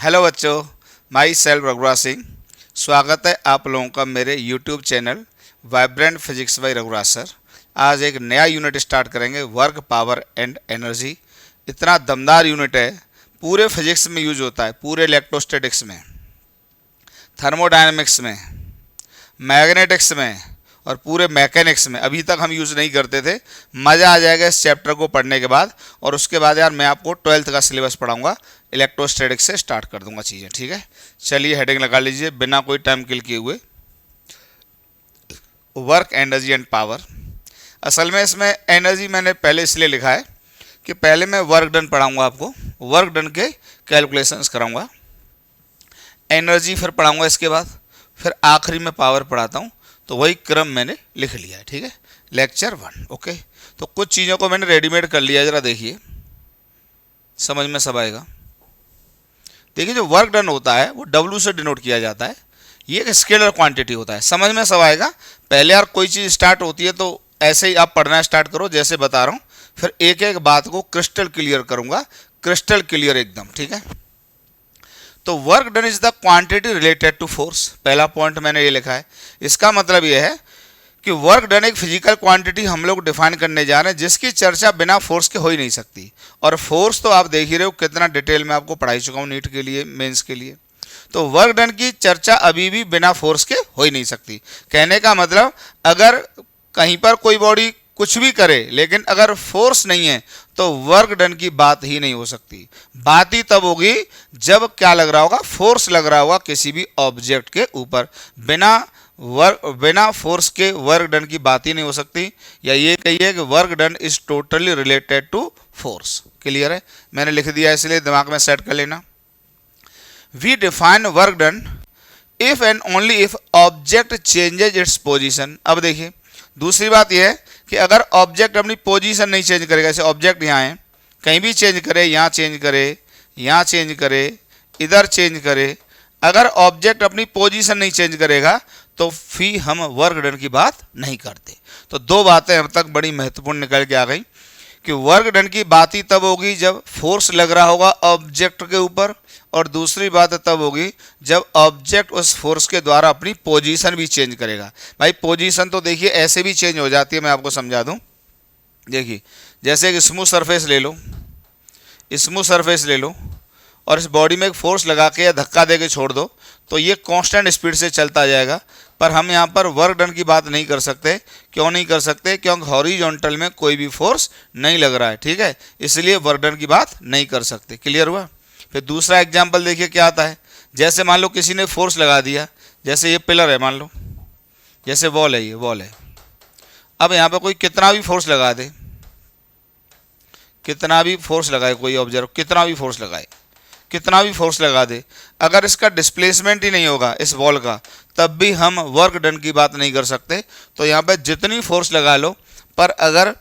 Hello बच्चों, my self Raghuraj Singh. स्वागत है आप लोगों का मेरे YouTube channel vibrant physics by Raghuraj sir. आज एक नया यूनिट स्टार्ट करेंगे, वर्क पावर एंड एनर्जी। इतना दमदार यूनिट है, पूरे फिजिक्स में यूज होता है, पूरे इलेक्ट्रोस्टैटिक्स में, थर्मोडायनेमिक्स में, मैग्नेटिक्स में और पूरे मैकेनिक्स में। अभी तक हम यूज़ नहीं करते थे। मज़ा आ जाएगा इस चैप्टर को पढ़ने के बाद। और उसके बाद यार मैं आपको 12th का सिलेबस पढ़ाऊंगा, इलेक्ट्रोस्टैटिक्स से स्टार्ट कर दूंगा चीज़ें। ठीक है, चलिए हेडिंग लगा लीजिए बिना कोई टाइम किल किए हुए, वर्क एनर्जी एंड पावर। असल में इसमें एनर्जी मैंने पहले इसलिए लिखा है कि पहले मैं वर्क डन पढ़ाऊँगा आपको, वर्क डन के कैलकुलेशंस कराऊँगा, एनर्जी फिर पढ़ाऊँगा इसके बाद, फिर आखिरी में पावर पढ़ाता हूँ। तो वही क्रम मैंने लिख लिया है। ठीक है, लेक्चर 1। ओके, तो कुछ चीज़ों को मैंने रेडीमेड कर लिया है, ज़रा देखिए, समझ में सब आएगा। देखिए, जो वर्क डन होता है वो W से डिनोट किया जाता है। ये एक स्केलर क्वांटिटी होता है, समझ में सब आएगा। पहले यार कोई चीज़ स्टार्ट होती है तो ऐसे ही आप पढ़ना स्टार्ट करो जैसे बता रहा हूँ, फिर एक एक बात को क्रिस्टल क्लियर करूँगा, क्रिस्टल क्लियर एकदम। ठीक है, तो work done is the quantity related to force. पहला पॉइंट मैंने ये लिखा है। इसका मतलब ये है कि वर्क डन एक फिजिकल क्वांटिटी हम लोग डिफाइन करने जा रहे हैं जिसकी चर्चा बिना फोर्स के हो ही नहीं सकती। और फोर्स तो आप देख ही रहे हो कितना डिटेल में आपको पढ़ाई चुका हूँ नीट के लिए, मेंस के लिए। तो वर्क डन की चर्चा अभी भी बिना फोर्स के हो ही नहीं सकती। कहने का मतलब, अगर कहीं पर कोई बॉडी कुछ भी करे लेकिन अगर फोर्स नहीं है तो वर्क डन की बात ही नहीं हो सकती। बात ही तब होगी जब क्या लग रहा होगा, फोर्स लग रहा होगा किसी भी ऑब्जेक्ट के ऊपर। बिना फोर्स के वर्क डन की बात ही नहीं हो सकती। या ये कहिए कि work done is totally related to force. Clear है, मैंने लिख दिया इसलिए दिमाग में सेट कर लेना। We define work done if and only if object changes its position. अब देखिए, दूसरी बात यह है कि अगर ऑब्जेक्ट अपनी पोजीशन नहीं चेंज करेगा, जैसे ऑब्जेक्ट यहाँ है, कहीं भी चेंज करे, यहाँ चेंज करे, यहाँ चेंज करे, इधर चेंज करे, अगर ऑब्जेक्ट अपनी पोजीशन नहीं चेंज करेगा तो फिर हम वर्क डन की बात नहीं करते। तो दो बातें अब तक बड़ी महत्वपूर्ण निकल के आ गई कि वर्क डन की बात ही तब होगी जब फोर्स लग रहा होगा ऑब्जेक्ट के ऊपर, और दूसरी बात तब होगी जब ऑब्जेक्ट उस फोर्स के द्वारा अपनी पोजीशन भी चेंज करेगा। भाई पोजीशन तो देखिए ऐसे भी चेंज हो जाती है, मैं आपको समझा दूं। देखिए, जैसे एक स्मूथ सरफेस ले लो, स्मूथ सरफेस ले लो और इस बॉडी में एक फोर्स लगा के या धक्का दे के छोड़ दो तो ये कांस्टेंट स्पीड से चलता जाएगा। पर हम यहाँ पर वर्क डन की बात नहीं कर सकते। क्यों नहीं कर सकते? क्योंकि हॉरिजॉन्टल में कोई भी फोर्स नहीं लग रहा है। ठीक है, इसलिए वर्क डन की बात नहीं कर सकते। क्लियर हुआ? फिर दूसरा एग्जाम्पल देखिए क्या आता है। जैसे मान लो किसी ने फोर्स लगा दिया, जैसे ये पिलर है, मान लो जैसे वॉल है, ये वॉल है। अब यहाँ पर कोई कितना भी फोर्स लगा दे, कितना भी फोर्स लगाए कोई ऑब्जर्व, कितना भी फोर्स लगाए, कितना भी फोर्स लगा दे, अगर इसका डिस्प्लेसमेंट ही नहीं होगा इस वॉल का, तब भी हम वर्क डन की बात नहीं कर सकते। तो यहाँ पे जितनी फोर्स लगा लो, पर अगर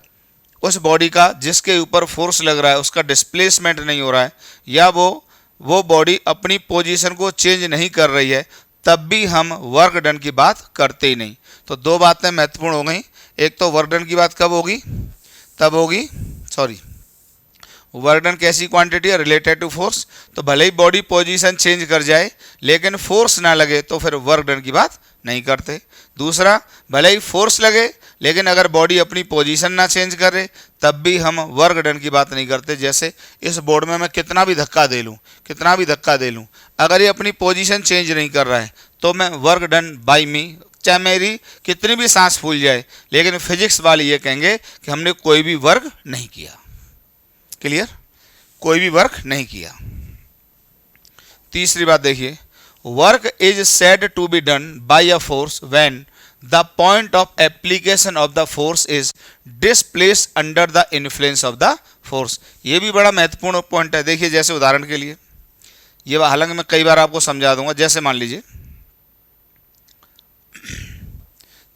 उस बॉडी का जिसके ऊपर फोर्स लग रहा है उसका डिस्प्लेसमेंट नहीं हो रहा है, या वो बॉडी अपनी पोजीशन को चेंज नहीं कर रही है, तब भी हम वर्क डन की बात करते ही नहीं। तो दो बातें महत्वपूर्ण हो गई। एक तो वर्क डन की बात कब होगी? तब होगी, सॉरी, वर्क डन कैसी क्वांटिटी है? Related to force. तो भले ही बॉडी पोजीशन चेंज कर जाए लेकिन फोर्स ना लगे तो फिर वर्क डन की बात नहीं करते। दूसरा, भले ही फोर्स लगे लेकिन अगर बॉडी अपनी पोजीशन ना चेंज करे तब भी हम वर्क डन की बात नहीं करते। जैसे इस बोर्ड में मैं कितना भी धक्का दे लूँ, कितना भी धक्का दे लूँ, अगर ये अपनी पोजीशन चेंज नहीं कर रहा है तो मैं वर्क डन बाई मी, चाहे मेरी कितनी भी सांस फूल जाए, लेकिन फिजिक्स वाले ये कहेंगे कि हमने कोई भी वर्क नहीं किया। क्लियर? कोई भी वर्क नहीं किया। तीसरी बात देखिए, work is said to be done by a force when the point of application of the force is displace under the influence of the force. ये भी बड़ा महत्वपूर्ण पॉइंट है। देखिए, जैसे उदाहरण के लिए, ये हालांकि मैं कई बार आपको समझा दूंगा। जैसे मान लीजिए,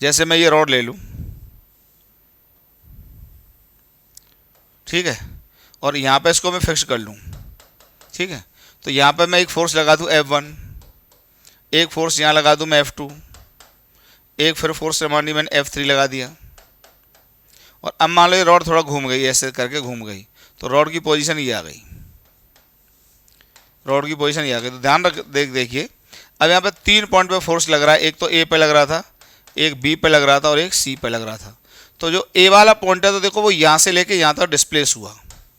जैसे मैं ये रॉड ले लूं, ठीक है, और यहाँ पे इसको मैं फिक्स कर लूँ, ठीक है, तो यहाँ पे मैं एक फोर्स लगा दूँ F1, एक फोर्स यहाँ लगा दूँ मैं F2, एक फिर फोर्स रिमांडी मैंने F3 लगा दिया। और अब मान लो ये रॉड थोड़ा घूम गई, ऐसे करके घूम गई, तो रॉड की पोजीशन ये आ गई, रॉड की पोजीशन ये आ गई। तो ध्यान रख देखिए अब यहाँ पे 3 पॉइंट पे फोर्स लग रहा है। एक तो ए पे लग रहा था, एक बी पे लग रहा था और एक सी पे लग रहा था। तो जो ए वाला पॉइंट है तो देखो वो यहाँ से लेके यहाँ तक डिस्प्लेस हुआ,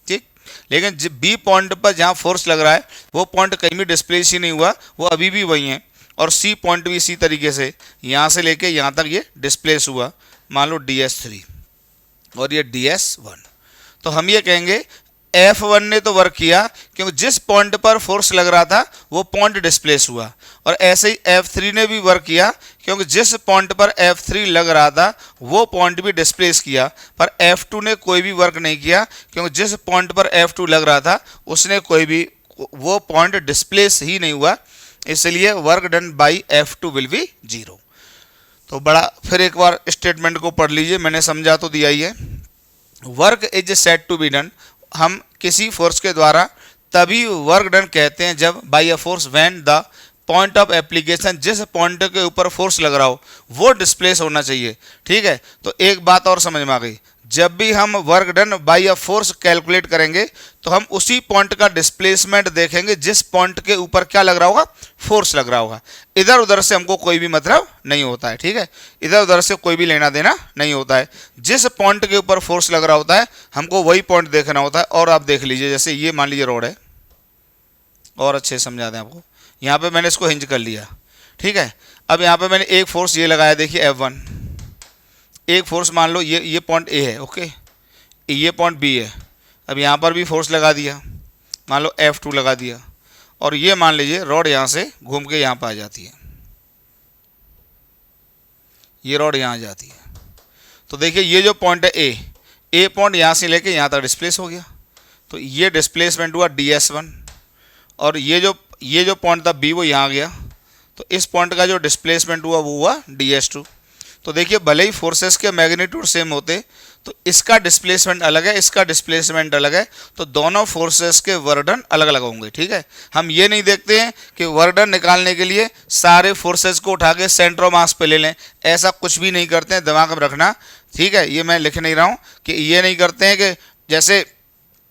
ठीक। लेकिन बी पॉइंट पर जहाँ फोर्स लग रहा है वो पॉइंट कहीं भी डिस्प्लेस ही नहीं हुआ, वो अभी भी वही है। और सी पॉइंट भी इसी तरीके से यहाँ से लेके यहाँ तक ये डिस्प्लेस हुआ, मान लो DS3 और ये DS1। तो हम ये कहेंगे F1 ने तो वर्क किया क्योंकि जिस पॉइंट पर फोर्स लग रहा था वो पॉइंट डिस्प्लेस हुआ, और ऐसे ही F3 ने भी वर्क किया क्योंकि जिस पॉइंट पर F3 लग रहा था वो पॉइंट भी डिस्प्लेस किया। पर F2 ने कोई भी वर्क नहीं किया क्योंकि जिस पॉइंट पर F2 लग रहा था उसने कोई भी वो पॉइंट डिस्प्लेस ही नहीं हुआ, इसलिए work done by F2 will be 0। तो बड़ा फिर एक बार स्टेटमेंट को पढ़ लीजिए, मैंने समझा तो दिया ही है। Work is said to be done, हम किसी फोर्स के द्वारा तभी वर्क डन कहते हैं जब by a force when the point of application, जिस पॉइंट के ऊपर फोर्स लग रहा हो वो डिस्प्लेस होना चाहिए, ठीक है। तो एक बात और समझ में आ गई, जब भी हम work done by a force calculate करेंगे तो हम उसी पॉइंट का डिस्प्लेसमेंट देखेंगे जिस पॉइंट के ऊपर क्या लग रहा होगा, फोर्स लग रहा होगा। इधर उधर से हमको कोई भी मतलब नहीं होता है, ठीक है। इधर उधर से कोई भी लेना देना नहीं होता है, जिस पॉइंट के ऊपर फोर्स लग रहा होता है हमको वही पॉइंट देखना होता है। और आप देख लीजिए, जैसे ये मान लीजिए रोड है, और अच्छे से समझा दें आपको। यहाँ पे मैंने इसको हिंज कर लिया, ठीक है। अब यहाँ पे मैंने एक फोर्स ये लगाया, देखिए F1। एक फोर्स मान लो ये पॉइंट ए है, ओके, ये पॉइंट बी है। अब यहाँ पर भी फोर्स लगा दिया, मान लो F2 लगा दिया, और ये मान लीजिए रॉड यहाँ से घूम के यहाँ पर आ जाती है, ये रॉड यहाँ आ जाती है। तो देखिए ये जो पॉइंट है ए पॉइंट यहाँ से लेके यहाँ तक डिस्प्लेस हो गया, तो ये डिस्प्लेसमेंट हुआ DS1। और ये जो पॉइंट था बी वो यहाँ आ गया, तो इस पॉइंट का जो डिस्प्लेसमेंट हुआ वो हुआ DS2। तो देखिए भले ही फोर्सेस के मैग्नीट्यूड सेम होते तो इसका डिस्प्लेसमेंट अलग है, इसका डिस्प्लेसमेंट अलग है, तो दोनों फोर्सेस के वर्क डन अलग अलग होंगे, ठीक है। हम ये नहीं देखते हैं कि वर्क डन निकालने के लिए सारे फोर्सेस को उठा के सेंटर ऑफ मास पे ले लें, ऐसा कुछ भी नहीं करते हैं, दिमाग में रखना, ठीक है। ये मैं लिख नहीं रहा हूँ कि ये नहीं करते हैं कि जैसे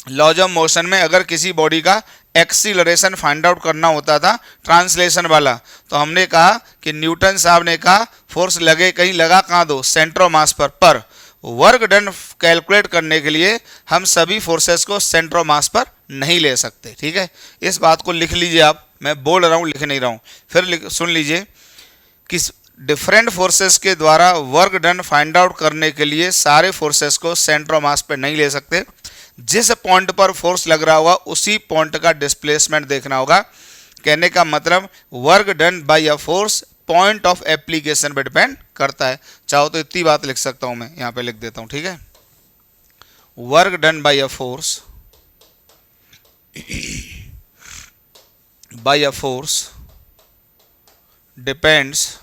लॉज ऑफ मोशन में अगर किसी बॉडी का एक्सीलरेशन फाइंड आउट करना होता था ट्रांसलेशन वाला, तो हमने कहा कि न्यूटन साहब ने कहा फोर्स लगे कहीं, लगा कहाँ दो, सेंटर ऑफ मास पर वर्क डन कैलकुलेट करने के लिए हम सभी फोर्सेस को सेंटर ऑफ मास पर नहीं ले सकते, ठीक है। इस बात को लिख लीजिए आप, मैं बोल रहा हूँ लिख नहीं रहा हूँ, फिर सुन लीजिए कि डिफरेंट फोर्सेस के द्वारा वर्क डन फाइंड आउट करने के लिए सारे फोर्सेस को सेंटर ऑफ मास पर नहीं ले सकते, जिस पॉइंट पर फोर्स लग रहा होगा उसी पॉइंट का डिस्प्लेसमेंट देखना होगा। कहने का मतलब work done by a force point of application पर डिपेंड करता है। चाहो तो इतनी बात लिख सकता हूं, मैं यहां पे लिख देता हूं, ठीक है। Work done by a force depends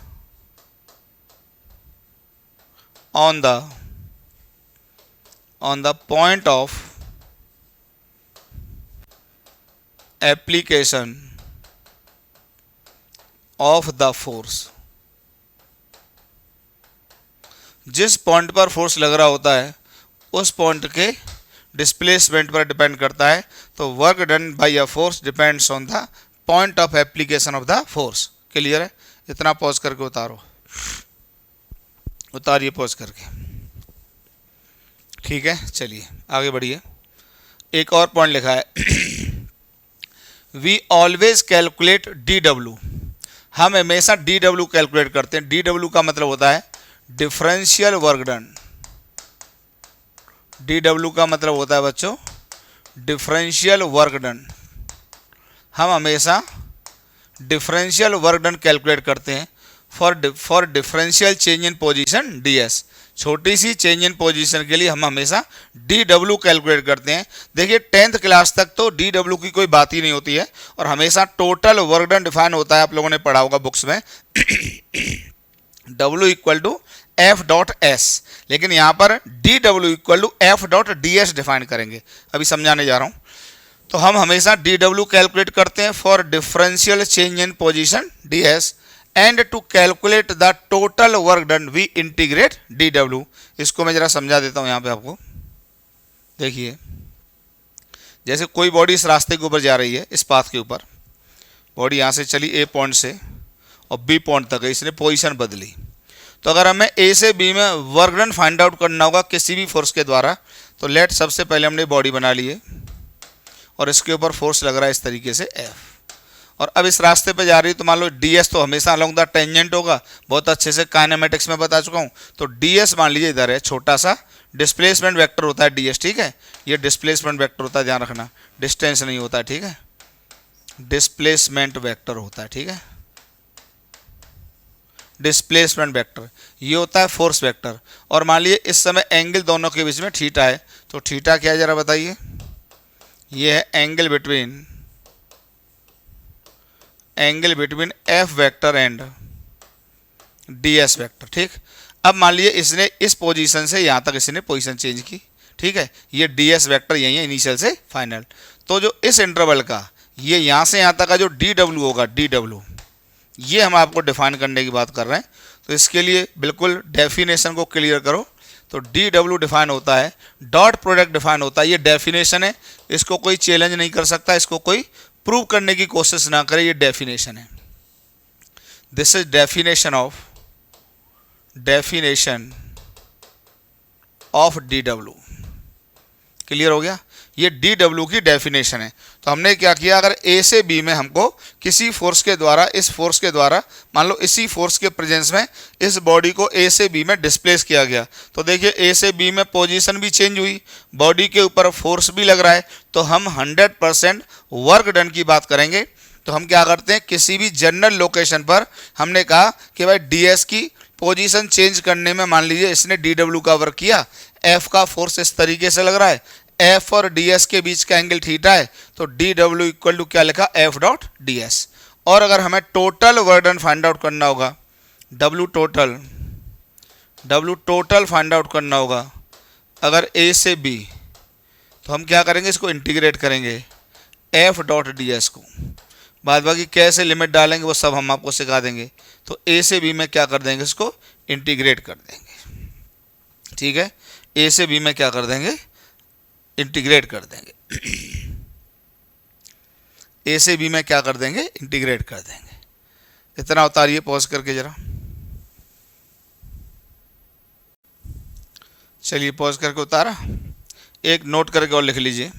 on the point of application of the force. जिस पॉइंट पर फोर्स लग रहा होता है उस पॉइंट के डिस्प्लेसमेंट पर डिपेंड करता है। तो work done by a force depends on the point of application of the force. Clear है? इतना पॉज करके उतारिए पॉज करके, ठीक है। चलिए आगे बढ़िए। एक और पॉइंट लिखा है वी ऑलवेज कैलकुलेट DW। हम हमेशा DW कैलकुलेट करते हैं। DW का मतलब होता है डिफरेंशियल वर्क डन। DW का मतलब होता है बच्चों डिफरेंशियल वर्क डन। हम हमेशा डिफरेंशियल वर्क डन कैलकुलेट करते हैं for differential change in position DS। छोटी सी चेंज इन पोजीशन के लिए हम हमेशा DW कैलकुलेट करते हैं। देखिए 10th क्लास तक तो DW की कोई बात ही नहीं होती है और हमेशा टोटल वर्क डन डिफाइन होता है। आप लोगों ने पढ़ा होगा बुक्स में W इक्वल टू F.S, लेकिन यहाँ पर DW equal to F.DS define करेंगे। अभी समझाने जा रहा हूँ। तो हम हमेशा DW कैलकुलेट करते हैं for differential change in position DS and to calculate the total work done we integrate DW। इसको मैं जरा समझा देता हूँ यहाँ पे आपको। देखिए जैसे कोई बॉडी इस रास्ते के ऊपर जा रही है, इस पाथ के ऊपर, बॉडी यहाँ से चली ए पॉइंट से और बी पॉइंट तक है, इसने पोजीशन बदली। तो अगर हमें ए से बी में वर्क डन फाइंड आउट करना होगा किसी भी फोर्स के द्वारा, तो लेट सबसे पहले हमने बॉडी बना ली है और इसके ऊपर फोर्स लग रहा है इस तरीके से एफ, और अब इस रास्ते पे जा रही है तो मान लो ds तो हमेशा अलोंग द टेंजेंट होगा, बहुत अच्छे से काइनेमेटिक्स में बता चुका हूँ। तो ds मान लीजिए इधर है, छोटा सा डिस्प्लेसमेंट वेक्टर होता है ds, ठीक है, ये डिस्प्लेसमेंट वेक्टर होता है, ध्यान रखना, डिस्टेंस नहीं होता है, ठीक है, डिस्प्लेसमेंट वेक्टर होता है, ठीक है, डिस्प्लेसमेंट वेक्टर ये होता है फोर्स वेक्टर। और मान लीजिए इस समय एंगल दोनों के बीच में थीटा है, तो थीटा क्या है जरा बताइए, ये है angle between F vector and ds vector, ठीक। अब मान लीजिए इसने इस पोजीशन से यहाँ तक इसने पोजीशन चेंज की, ठीक है, ये ds वेक्टर यही है इनिशियल से फाइनल। तो जो इस इंटरवल का ये यहाँ से यहाँ तक का जो dw होगा, dw ये हम आपको डिफाइन करने की बात कर रहे हैं। तो इसके लिए बिल्कुल डेफिनेशन को क्लियर करो। तो dw डिफाइन होता है, डॉट प्रोडक्ट डिफाइन होता है, ये डेफिनेशन है, इसको कोई चैलेंज नहीं कर सकता, इसको कोई प्रूव करने की कोशिश ना करे, ये डेफिनेशन है। This is definition of dw। Clear हो गया, ये dw की डेफिनेशन है। तो हमने क्या किया, अगर a से b में हमको किसी फोर्स के द्वारा, इस फोर्स के द्वारा मान लो इसी फोर्स के प्रेजेंस में इस बॉडी को a से b में डिस्प्लेस किया गया, तो देखिए a से b में पोजीशन भी चेंज हुई, बॉडी के ऊपर फोर्स भी लग रहा है, तो हम 100% वर्क डन की बात करेंगे। तो हम क्या करते हैं, किसी भी जनरल लोकेशन पर हमने कहा कि भाई ds की पोजीशन चेंज करने में मान लीजिए इसने dw का वर्क किया, f का फोर्स इस तरीके से लग रहा है, f और ds के बीच का एंगल थीटा है, तो dw इक्वल टू क्या लिखा, f डॉट ds। और अगर हमें total work done find out करना होगा, w टोटल फाइंड आउट करना होगा अगर a से b, तो हम क्या करेंगे, इसको इंटीग्रेट करेंगे f डॉट ds को, बाद बाकी कैसे लिमिट डालेंगे वो सब हम आपको सिखा देंगे। तो a से b में क्या कर देंगे, इसको इंटीग्रेट कर देंगे, ठीक है, a से b में क्या कर देंगे, इंटीग्रेट कर देंगे, a से b में क्या कर देंगे, इंटीग्रेट कर देंगे। इतना उतारिए पॉज करके जरा, चलिए पॉज करके उतारा, एक नोट करके और लिख लीजिए।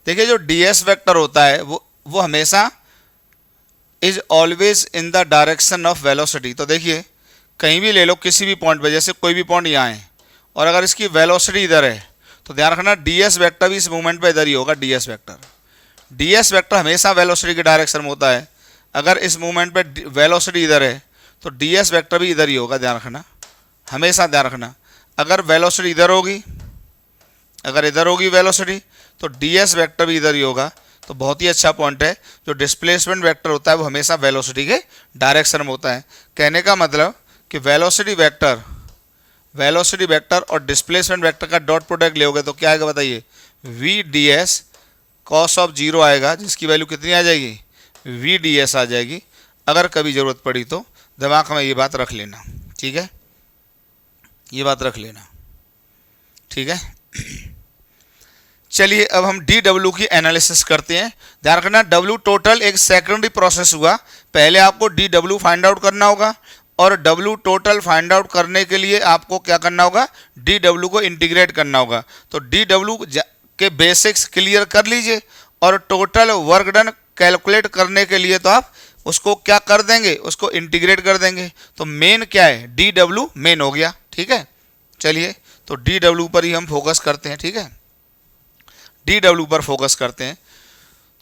देखिए जो ds वेक्टर होता है वो हमेशा is always in the direction of velocity. तो देखिए कहीं भी ले लो, किसी भी पॉइंट पे, जैसे कोई भी पॉइंट यहाँ है और अगर इसकी वेलोसिटी इधर है, तो ध्यान रखना ds वेक्टर भी इस मूवमेंट पे इधर ही होगा, ds वेक्टर हमेशा वेलोसिटी के डायरेक्शन में होता है। अगर इस मूवमेंट पे वेलोसिटी इधर है तो ds वेक्टर भी इधर ही होगा, ध्यान रखना, हमेशा ध्यान रखना। अगर वेलोसिटी इधर होगी, अगर इधर होगी वेलोसिटी, तो ds वेक्टर भी इधर ही होगा। तो बहुत ही अच्छा पॉइंट है, जो डिस्प्लेसमेंट वेक्टर होता है वो हमेशा वेलोसिटी के डायरेक्शन में होता है। कहने का मतलब कि वेलोसिटी वेक्टर और डिस्प्लेसमेंट वेक्टर का डॉट प्रोडक्ट लेओगे तो क्या आएगा बताइए, v ds cos of zero आएगा, जिसकी वैल्यू कितनी आ जाएगी, v ds आ जाएगी। अगर कभी ज़रूरत पड़ी तो दिमाग में ये बात रख लेना, ठीक है, ये बात रख लेना, ठीक है। चलिए अब हम dw की एनालिसिस करते हैं। ध्यान रखना w टोटल एक सेकेंडरी प्रोसेस हुआ, पहले आपको dw फाइंड आउट करना होगा और w टोटल फाइंड आउट करने के लिए आपको क्या करना होगा, dw को इंटीग्रेट करना होगा। तो dw के बेसिक्स क्लियर कर लीजिए और टोटल वर्क डन कैलकुलेट करने के लिए तो आप उसको क्या कर देंगे, उसको इंटीग्रेट कर देंगे। तो मेन क्या है, dw मेन हो गया, ठीक है। चलिए तो dw पर ही हम फोकस करते हैं, ठीक है, dw पर फोकस करते हैं।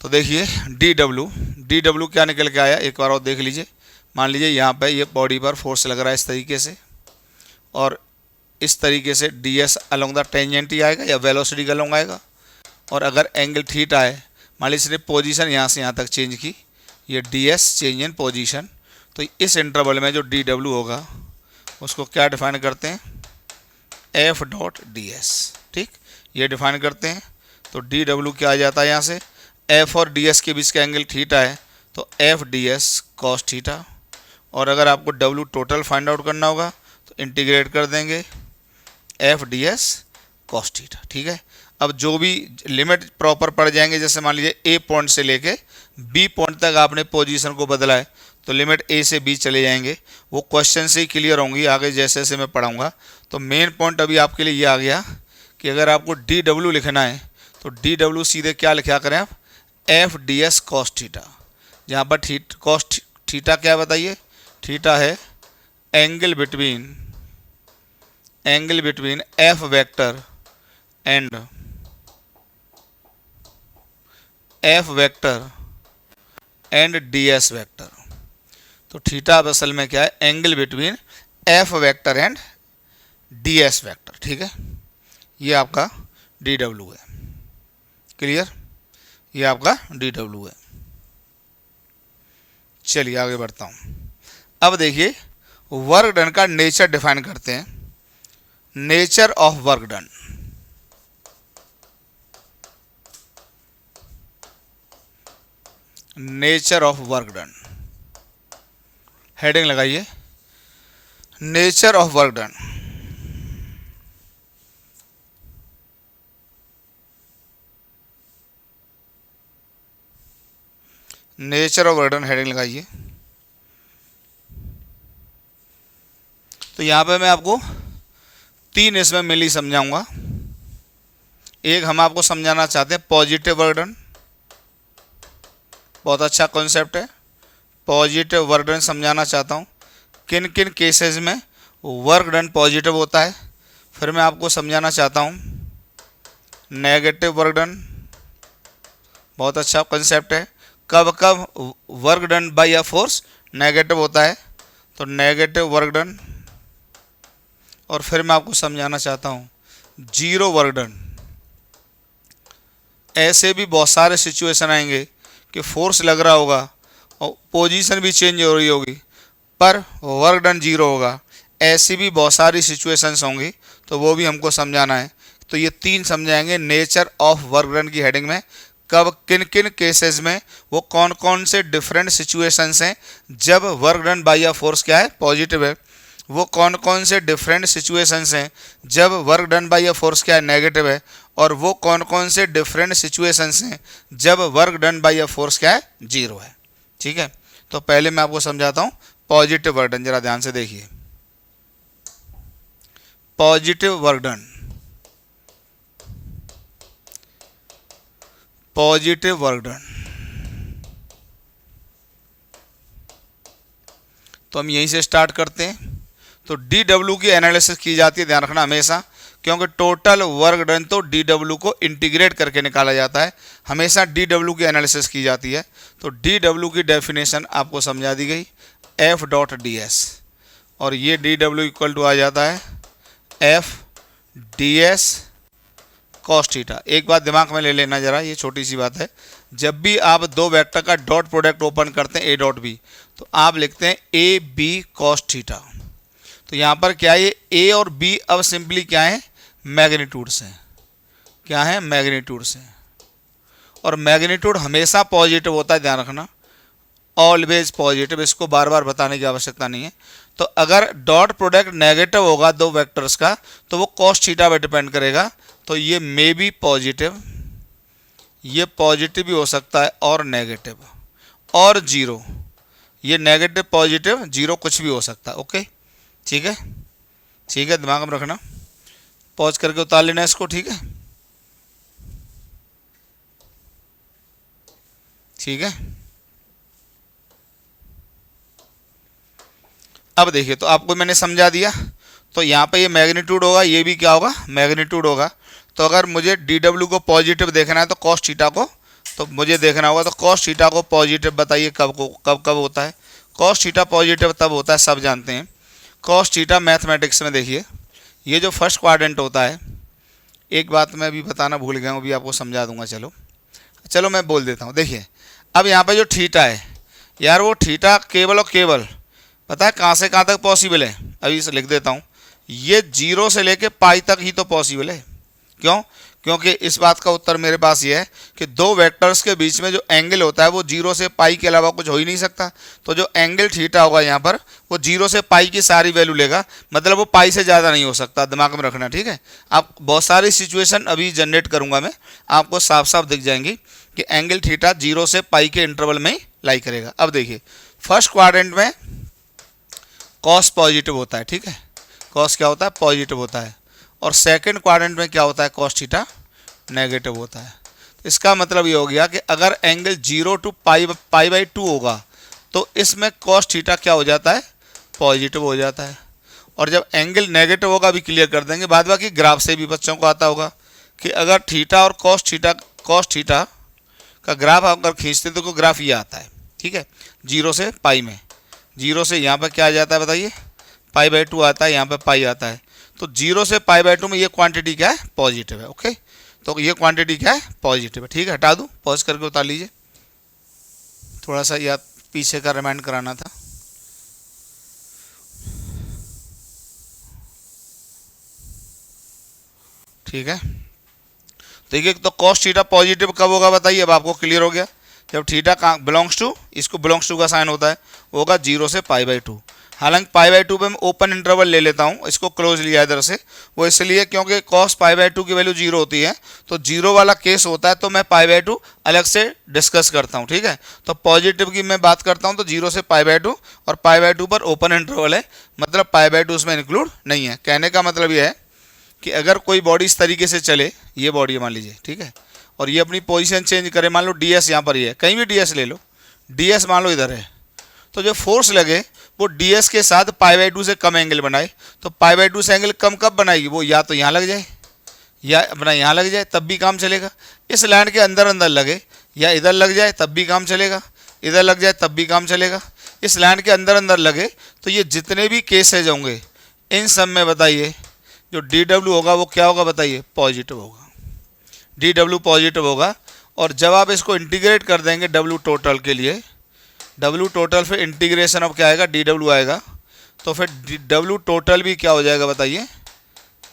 तो देखिए dw क्या निकल के आया, एक बार और देख लीजिए। मान लीजिए यहाँ पे ये बॉडी पर फोर्स लग रहा है इस तरीके से, और इस तरीके से ds अलोंग द टेंजेंट ही आएगा या वेलोसिटी का अलोंग आएगा। और अगर एंगल थीटा है, मान लीजिए इसने पोजीशन यहाँ से यहाँ तक चेंज की, ये ds चेंज इन पोजीशन, तो इस इंटरवल में जो dw होगा उसको क्या डिफाइन करते हैं, f डॉट ds, ठीक, ये डिफाइन करते हैं। तो dw क्या आ जाता है यहाँ से, f और ds के बीच का एंगल थीटा है, तो f ds cos थीटा। और अगर आपको w टोटल फाइंड आउट करना होगा तो इंटीग्रेट कर देंगे f ds cos थीटा, ठीक है। अब जो भी लिमिट प्रॉपर पड़ जाएंगे, जैसे मान लीजिए ए पॉइंट से लेके बी पॉइंट तक आपने पोजीशन को बदला है, तो लिमिट ए से बी चले जाएंगे, वो क्वेश्चन से ही क्लियर होंगी आगे जैसे जैसे मैं पढ़ाऊँगा। तो मेन पॉइंट अभी आपके लिए ये आ गया कि अगर आपको डी डब्ल्यू लिखना है तो डी डब्ल्यू सीधे क्या लिखा करें आप, F D S cos theta. जहाँ पर कॉस थीटा क्या बताइए, थीटा है angle between F vector and D S vector. तो थीटा असल में क्या है, angle between F vector and D S vector. ठीक है, ये आपका डी डब्ल्यू है, क्लियर, ये आपका डी डब्ल्यू है। चलिए आगे बढ़ता हूँ। अब देखिए वर्क डन का नेचर डिफाइन करते हैं। Nature of work done, nature of work done, heading लगाइए nature of work done. Nature of work done heading लगाइए। तो यहाँ पे मैं आपको तीन इसमें मिली समझाऊंगा। एक हम आपको समझाना चाहते हैं पॉजिटिव वर्क डन, बहुत अच्छा कॉन्सेप्ट है। पॉजिटिव वर्क डन समझाना चाहता हूँ, किन किन केसेस में वर्क डन पॉजिटिव होता है। फिर मैं आपको समझाना चाहता हूँ नेगेटिव वर्क डन, बहुत अच्छा कॉन्सेप्ट है। कब कब work done by a force negative होता है, तो नेगेटिव वर्क डन। और फिर मैं आपको समझाना चाहता हूँ जीरो वर्क डन। ऐसे भी बहुत सारे सिचुएशन आएंगे कि फोर्स लग रहा होगा और पोजीशन भी चेंज हो रही होगी पर वर्क डन जीरो होगा। ऐसी भी बहुत सारी सिचुएशंस होंगी, तो वो भी हमको समझाना है। तो ये तीन समझाएंगे नेचर ऑफ वर्क डन की हेडिंग में। कब किन किन केसेस में, वो कौन कौन से डिफरेंट सिचुएशंस हैं जब work done by a force क्या है, पॉजिटिव है। वो कौन कौन से डिफरेंट सिचुएशंस हैं जब work done by a force क्या है, नेगेटिव है। और वो कौन कौन से डिफरेंट सिचुएशंस हैं जब work done by a force क्या है, जीरो है। ठीक है, तो पहले मैं आपको समझाता हूँ पॉजिटिव वर्क डन, जरा ध्यान से देखिए। Positive work done, positive work done, तो हम यहीं से स्टार्ट करते हैं। तो डी डब्ल्यू की एनालिसिस की जाती है, ध्यान रखना हमेशा, क्योंकि टोटल वर्क डन तो डी डब्ल्यू को इंटीग्रेट करके निकाला जाता है। हमेशा डी डब्ल्यू की एनालिसिस की जाती है। तो डी डब्ल्यू की डेफिनेशन आपको समझा दी गई, एफ डॉट डी एस, और ये डी डब्ल्यू इक्वल टू आ जाता है F D S cos theta. एक बात दिमाग में ले लेना जरा, ये छोटी सी बात है। जब भी आप दो वेक्टर का डॉट प्रोडक्ट ओपन करते हैं ए डॉट बी, तो आप लिखते हैं ए बी कॉस थीटा। तो यहाँ पर क्या है, ये ए और बी अब सिंपली क्या है, मैग्नीट्यूड्स हैं। क्या है, मैग्नीट्यूड्स हैं। और मैग्नीट्यूड हमेशा पॉजिटिव होता है, ध्यान रखना, ऑलवेज पॉजिटिव, इसको बार बार बताने की आवश्यकता नहीं है। तो अगर डॉट प्रोडक्ट नेगेटिव होगा दो वेक्टर्स का, तो वो कॉस थीटा पे डिपेंड करेगा। तो ये मे बी पॉजिटिव, ये पॉजिटिव भी हो सकता है और नेगेटिव, और जीरो, ये नेगेटिव पॉजिटिव जीरो कुछ भी हो सकता है। ओके, ठीक है, ठीक है, दिमाग में रखना। पॉज करके उतार लेना इसको, ठीक है, ठीक है। अब देखिए, तो आपको मैंने समझा दिया। तो यहाँ पे ये मैग्नीट्यूड होगा, ये भी क्या होगा, मैग्नीट्यूड होगा। तो अगर मुझे डी डब्ल्यू को पॉजिटिव देखना है तो कॉस थीटा को तो मुझे देखना होगा, तो कॉस थीटा को पॉजिटिव बताइए कब होता है। कॉस थीटा पॉजिटिव तब होता है, सब जानते हैं। कॉस थीटा मैथमेटिक्स में देखिए, ये जो फर्स्ट क्वाड्रेंट होता है, एक बात मैं अभी बताना भूल गया हूँ, अभी आपको समझा दूंगा। चलो मैं बोल देता हूँ। देखिए अब यहाँ पे जो थीटा है यार, वो थीटा केवल और केवल पता है कहाँ से कहाँ तक पॉसिबल है, अभी इसे लिख देता हूँ। ये जीरो से लेके पाई तक ही तो पॉसिबल है। क्यों? क्योंकि इस बात का उत्तर मेरे पास ये है कि दो वेक्टर्स के बीच में जो एंगल होता है वो 0 से पाई के अलावा कुछ हो ही नहीं सकता। तो जो एंगल थीटा होगा यहाँ पर वो 0 से पाई की सारी वैल्यू लेगा, मतलब वो पाई से ज़्यादा नहीं हो सकता, दिमाग में रखना, ठीक है। आप बहुत सारी सिचुएशन अभी जनरेट करूँगा मैं, आपको साफ साफ दिख जाएंगी कि एंगल थीटा 0 से पाई के इंटरवल में ही लाई करेगा। अब देखिए फर्स्ट क्वाड्रेंट में कॉस पॉजिटिव होता है, ठीक है, कॉस क्या होता है, पॉजिटिव होता है। और सेकंड क्वाड्रेंट में क्या होता है, कॉस थीटा नेगेटिव होता है। तो इसका मतलब ये हो गया कि अगर एंगल 0 to पाई/2 होगा तो इसमें कॉस थीटा क्या हो जाता है, पॉजिटिव हो जाता है। और जब एंगल नेगेटिव होगा अभी क्लियर कर देंगे, बाद बाकी ग्राफ से भी बच्चों को आता होगा कि अगर थीटा और कॉस थीटा का ग्राफ अगर खींचते तो ग्राफ ये आता है, ठीक है, 0 से पाई में, 0 से यहाँ पर क्या आ जाता है बताइए, पाई/2 आता है, यहाँ पर पाई आता है। तो 0 से पाई/2 में ये क्वांटिटी क्या है, पॉजिटिव है। ओके, तो ये क्वांटिटी क्या है, पॉजिटिव है, ठीक है। हटा दूँ, पॉज करके उतार लीजिए, थोड़ा सा याद पीछे का रिमाइंड कराना था। ठीक है, देखिए तो कॉस थीटा पॉजिटिव कब होगा बताइए, अब आपको क्लियर हो गया। जब थीटा का बिलोंग्स टू, इसको बिलोंग्स टू का साइन होता है, वो होगा 0 से पाई/2। हालांकि पाई/2 पे मैं ओपन इंटरवल ले लेता हूँ, इसको क्लोज लिया इधर से, वो इसलिए क्योंकि कॉस पाई/2 की वैल्यू 0 होती है, तो 0 वाला केस होता है, तो मैं पाई/2 अलग से डिस्कस करता हूँ, ठीक है। तो पॉजिटिव की मैं बात करता हूँ तो 0 से पाई/2, और पाई/2 पर ओपन इंटरवल है, मतलब पाई/2 उसमें इंक्लूड नहीं है। कहने का मतलब ये है कि अगर कोई बॉडी इस तरीके से चले, ये बॉडी मान लीजिए, ठीक है, और ये अपनी पोजीशन चेंज करे, मान लो ds यहाँ पर ही है, कहीं भी ds ले लो, ds मान लो इधर है, तो जो फोर्स लगे वो ds के साथ पाई/2 से कम एंगल बनाए, तो पाई/2 से एंगल कम कब बनाएगी, वो या तो यहाँ लग जाए या अपना यहाँ लग जाए, तब भी काम चलेगा। इस लाइन के अंदर अंदर लगे या इधर लग जाए तब भी काम चलेगा, इधर लग जाए तब भी काम चलेगा। इस लाइन के अंदर अंदर लगे, तो ये जितने भी केसेज होंगे इन सब में बताइए जो dw होगा वो क्या होगा बताइए, पॉजिटिव होगा, dw पॉजिटिव होगा। और जब आप इसको इंटीग्रेट कर देंगे w टोटल के लिए, w टोटल फिर इंटीग्रेशन ऑफ क्या आएगा, dw आएगा, तो फिर w टोटल भी क्या हो जाएगा बताइए,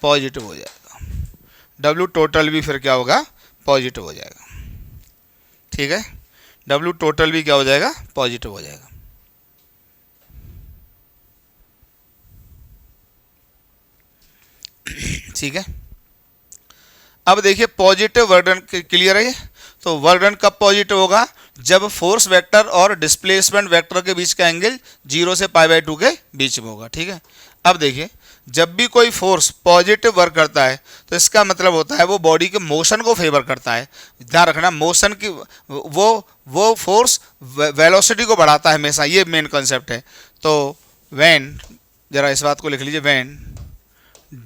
पॉजिटिव हो जाएगा। w टोटल भी फिर क्या होगा, पॉजिटिव हो जाएगा, ठीक है, w टोटल भी क्या हो जाएगा, पॉजिटिव हो जाएगा। ठीक है, अब देखिए पॉजिटिव वर्क डन क्लियर है ये। तो वर्क डन कब पॉजिटिव होगा, जब फोर्स वेक्टर और डिस्प्लेसमेंट वेक्टर के बीच का एंगल 0 से पाई/2 के बीच में होगा, ठीक है। अब देखिए जब भी कोई फोर्स पॉजिटिव वर्क करता है तो इसका मतलब होता है वो बॉडी के मोशन को फेवर करता है। ध्यान रखना, मोशन की वो फोर्स वेलोसिटी को बढ़ाता है हमेशा, ये मेन कॉन्सेप्ट है। तो व्हेन, जरा इस बात को लिख लीजिए, when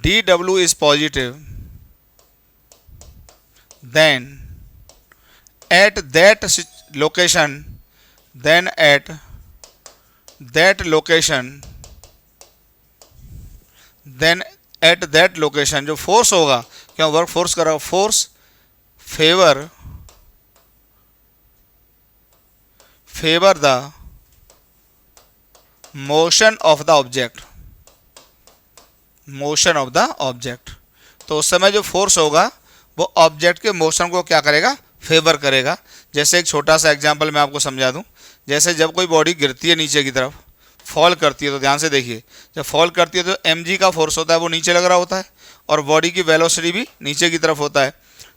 dw is positive, then at that location, then at that location, then at that location जो फोर्स होगा, क्या वर्क फोर्स कर रहा हो, force favour the motion of the object, motion of the object. तो उस समय जो फोर्स होगा वो ऑब्जेक्ट के मोशन को क्या करेगा, फेवर करेगा। जैसे एक छोटा सा एग्जांपल मैं आपको समझा दूं, जैसे जब कोई बॉडी गिरती है नीचे की तरफ, फॉल करती है, तो ध्यान से देखिए, जब फॉल करती है तो mg का फोर्स होता है वो नीचे लग रहा होता है, और बॉडी की वेलोसिटी भी नीचे की तरफ होता है।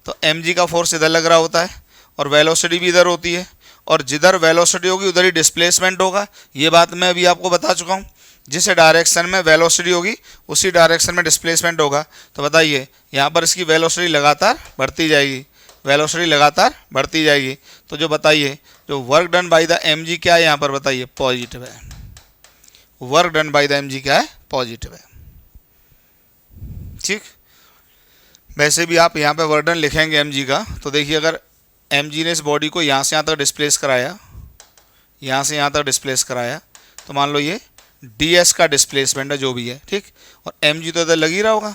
तो mg का फोर्स इधर लग रहा होता है और वेलोसिटी भी इधर होती है, और जिधर वेलोसिटी होगी उधर ही डिस्प्लेसमेंट होगा। ये बात मैं अभी आपको बता चुका हूँ, जिस डायरेक्शन में वेलोसिटी होगी उसी डायरेक्शन में डिस्प्लेसमेंट होगा। तो बताइए यहाँ पर इसकी वेलोसिटी लगातार बढ़ती जाएगी, वेलोसिटी लगातार बढ़ती जाएगी। तो जो बताइए जो work done by the mg क्या है यहाँ पर बताइए, पॉजिटिव है। Work done by the mg क्या है, पॉजिटिव है, ठीक। वैसे भी आप यहाँ पे वर्क डन लिखेंगे mg का, तो देखिए अगर mg ने इस बॉडी को यहाँ से यहाँ तक डिस्प्लेस कराया, यहाँ से यहाँ तक डिस्प्लेस कराया, तो मान लो ये ds का डिस्प्लेसमेंट है जो भी है, ठीक, और mg तो इधर लग ही रहा होगा।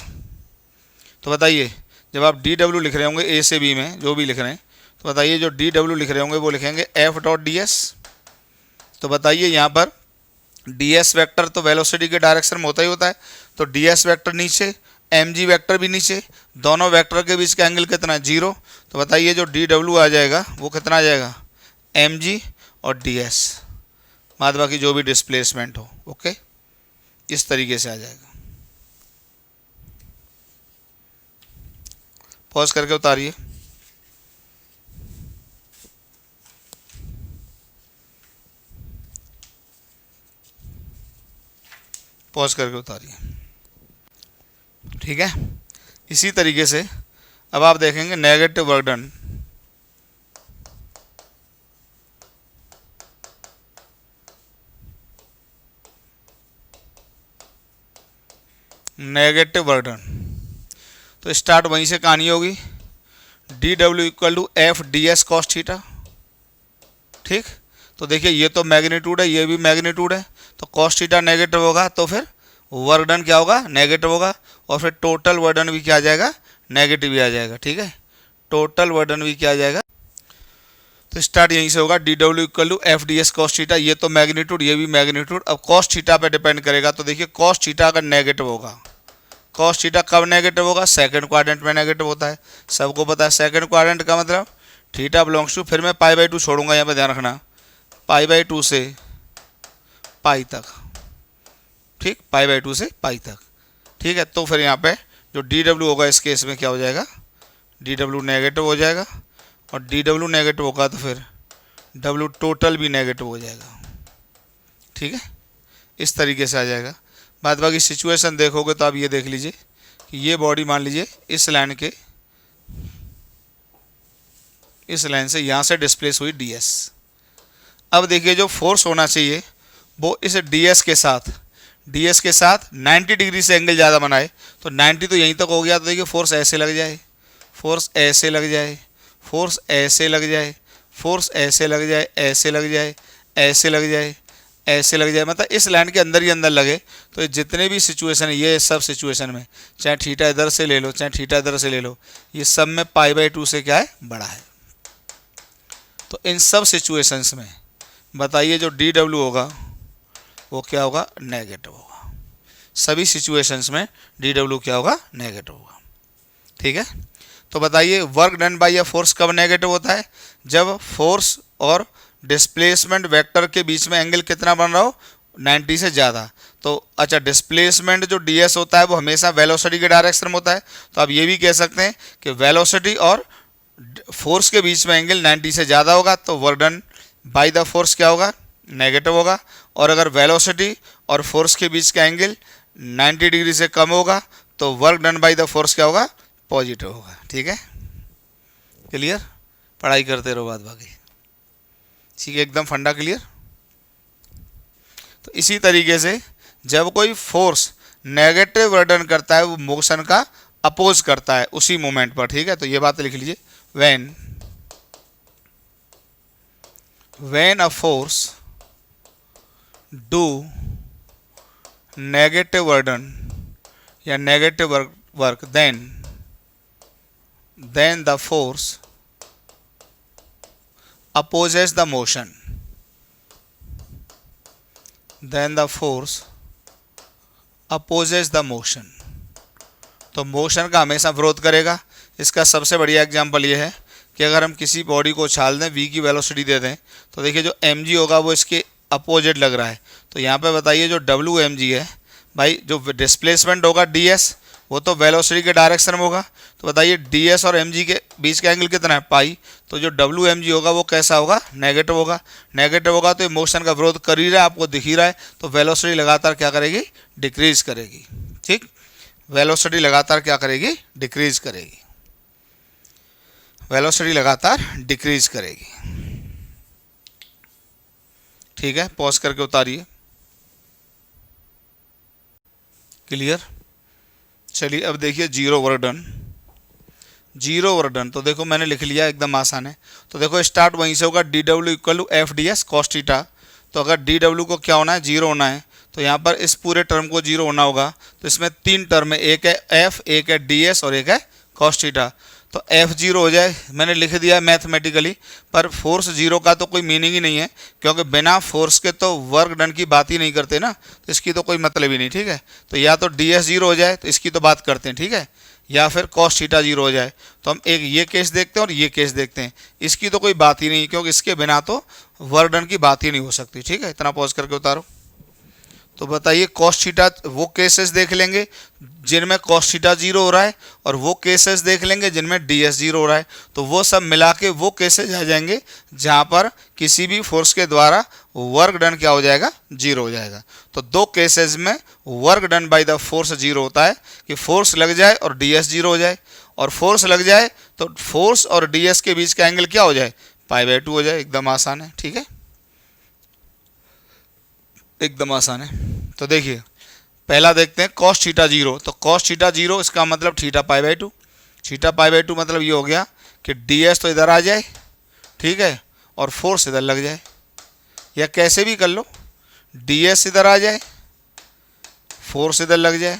तो बताइए जब आप dw लिख रहे होंगे a से b में जो भी लिख रहे हैं, तो बताइए जो dw लिख रहे होंगे वो लिखेंगे f.ds। तो बताइए यहाँ पर ds वेक्टर तो वेलोसिटी के डायरेक्शन में होता ही होता है, तो ds वेक्टर नीचे, एम जी वैक्टर भी नीचे, दोनों वैक्टर के बीच का एंगल कितना है 0। तो बताइए जो डी डब्ल्यू आ जाएगा वो कितना आ जाएगा एम जी और डी एस बाद बाकी जो भी डिस्प्लेसमेंट हो। ओके, इस तरीके से आ जाएगा। पॉज करके उतारिए। पॉज करके उतारिए। ठीक है, इसी तरीके से अब आप देखेंगे negative work done. Negative work done तो स्टार्ट वहीं से कहानी होगी, D W equal to F D S cos theta. ठीक, तो देखिए ये तो मैग्नीट्यूड है, ये भी मैग्नीट्यूड है, तो कॉस थीटा नेगेटिव होगा तो फिर वर्क डन क्या होगा नेगेटिव होगा, और फिर टोटल वर्क डन भी क्या आ जाएगा नेगेटिव ही आ जाएगा। ठीक है, टोटल वर्क डन भी क्या आ जाएगा। तो स्टार्ट यहीं से होगा, D W equal to F D S cos theta, ये तो मैग्नीट्यूड ये भी मैग्नीट्यूड। अब कॉस थीटा पे डिपेंड करेगा, तो देखिए कॉस थीटा अगर नेगेटिव होगा, कॉस थीटा कब नेगेटिव होगा सेकंड क्वाड्रेंट में नेगेटिव होता है, सबको पता है। सेकंड क्वाड्रेंट का मतलब थीटा बिलोंग्स टू, फिर मैं पाई बाई 2 छोड़ूंगा यहाँ पे ध्यान रखना, पाई बाई 2 से पाई तक। ठीक, पाई बाई 2 से पाई तक। ठीक है, तो फिर यहाँ पे जो डी डब्ल्यू होगा इस केस में क्या हो जाएगा डी डब्ल्यू नेगेटिव हो जाएगा, और डी डब्ल्यू नेगेटिव होगा तो फिर डब्ल्यू टोटल भी नेगेटिव हो जाएगा। ठीक है, इस तरीके से आ जाएगा। बाद बाकी सिचुएशन देखोगे तो आप ये देख लीजिए कि ये बॉडी मान लीजिए इस लाइन के, इस लाइन से यहाँ से डिस्प्लेस हुई डी एस। अब देखिए जो फोर्स होना चाहिए वो इस डी एस के साथ 90 डिग्री से एंगल ज़्यादा बनाए, तो 90 तो यहीं तक हो गया, तो देखिए फोर्स ऐसे लग जाए, फोर्स ऐसे लग जाए, फोर्स ऐसे लग जाए, फोर्स ऐसे लग जाए, ऐसे लग जाए, ऐसे लग जाए, ऐसे लग जाए, मतलब इस लाइन के अंदर ही अंदर लगे। तो जितने भी सिचुएशन है ये सब सिचुएशन में, चाहे थीटा इधर से ले लो चाहे थीटा इधर से ले लो, ये सब में पाई बाई 2 से क्या है बड़ा है। तो इन सब सिचुएशंस में बताइए जो डी डब्ल्यू होगा वो क्या होगा नेगेटिव होगा। सभी सिचुएशंस में डी डब्ल्यू क्या होगा नेगेटिव होगा। ठीक है, तो बताइए work done by a force कब नेगेटिव होता है, जब फोर्स और डिस्प्लेसमेंट वेक्टर के बीच में एंगल कितना बन रहा हो 90 से ज़्यादा। तो अच्छा, डिस्प्लेसमेंट जो डी एस होता है वो हमेशा वेलोसिटी के डायरेक्शन में होता है, तो आप ये भी कह सकते हैं कि वेलोसिटी और फोर्स के बीच में एंगल 90 से ज़्यादा होगा तो work done by the force क्या होगा नेगेटिव होगा, और अगर वेलोसिटी और फोर्स के बीच का एंगल 90 डिग्री से कम होगा तो work done by the force क्या होगा पॉजिटिव होगा। ठीक है, क्लियर, पढ़ाई करते रहो बाद बाकी। ठीक है, एकदम फंडा क्लियर। तो इसी तरीके से जब कोई फोर्स नेगेटिव वर्क डन करता है वो मोशन का अपोज करता है उसी मोमेंट पर। ठीक है, तो ये बात लिख लीजिए, when a force do negative work done या negative work then the force opposes the motion, then the force opposes the motion। तो मोशन का हमेशा विरोध करेगा। इसका सबसे बढ़िया एग्जांपल ये है कि अगर हम किसी बॉडी को उछाल दें, v की वेलोसिटी दे दें, तो देखिए जो mg होगा वो इसके अपोजिट लग रहा है। तो यहाँ पे बताइए जो wmg है भाई, जो डिस्प्लेसमेंट होगा ds वो तो वेलोसिटी के डायरेक्शन में होगा। तो बताइए ds और mg के बीच का एंगल कितना है पाई, तो जो wmg होगा वो कैसा होगा नेगेटिव होगा। नेगेटिव होगा तो ये मोशन का विरोध कर ही रहा है, आपको दिख ही रहा है, तो वेलोसिटी लगातार क्या करेगी डिक्रीज करेगी। ठीक, वेलोसिटी लगातार क्या करेगी डिक्रीज करेगी, वेलोसिटी लगातार डिक्रीज करेगी। ठीक है, पॉज करके उतारिए। क्लियर, चलिए अब देखिए zero work done. Zero work done तो देखो मैंने लिख लिया, एकदम आसान है। तो देखो स्टार्ट वहीं से होगा, D W equal to F D S cos theta. तो अगर डी डब्ल्यू को क्या होना है जीरो होना है, तो यहाँ पर इस पूरे टर्म को जीरो होना होगा। तो इसमें तीन टर्म है, एक है एफ, एक है डी एस और एक है कॉस थीटा। तो F0 हो जाए, मैंने लिख दिया मैथमेटिकली, पर फोर्स जीरो का तो कोई मीनिंग ही नहीं है, क्योंकि बिना फोर्स के तो वर्क डन की बात ही नहीं करते ना, तो इसकी तो कोई मतलब ही नहीं, ठीक है। तो या तो DS 0 हो जाए तो इसकी तो बात करते हैं, ठीक है, या फिर cos थीटा 0 हो जाए। तो हम एक ये केस देखते हैं और ये केस देखते हैं, इसकी तो कोई बात ही नहीं, क्योंकि इसके बिना तो वर्क डन की बात ही नहीं हो सकती, ठीक है। इतना पॉज करके उतारो। तो बताइए cos थीटा, वो केसेस देख लेंगे जिनमें cos थीटा 0 हो रहा है, और वो केसेस देख लेंगे जिनमें DS 0 हो रहा है। तो वो सब मिला के वो केसेस आ जाएंगे जहां पर किसी भी फोर्स के द्वारा वर्क डन क्या हो जाएगा, 0 हो जाएगा। तो दो केसेस में work done by the force 0 होता है, कि फोर्स लग जाए और DS 0 हो जाए, और फोर्स लग जाए तो फोर्स और DS के बीच का एंगल क्या हो जाए, π/2 हो जाए। एकदम आसान है, ठीक है, एकदम आसान है। तो देखिए पहला देखते हैं cos थीटा 0। तो cos थीटा 0 इसका मतलब थीटा π/2, थीटा π/2 मतलब ये हो गया कि DS तो इधर आ जाए, ठीक है, और फोर्स इधर लग जाए, या कैसे भी कर लो, DS इधर आ जाए, फोर्स इधर लग जाए।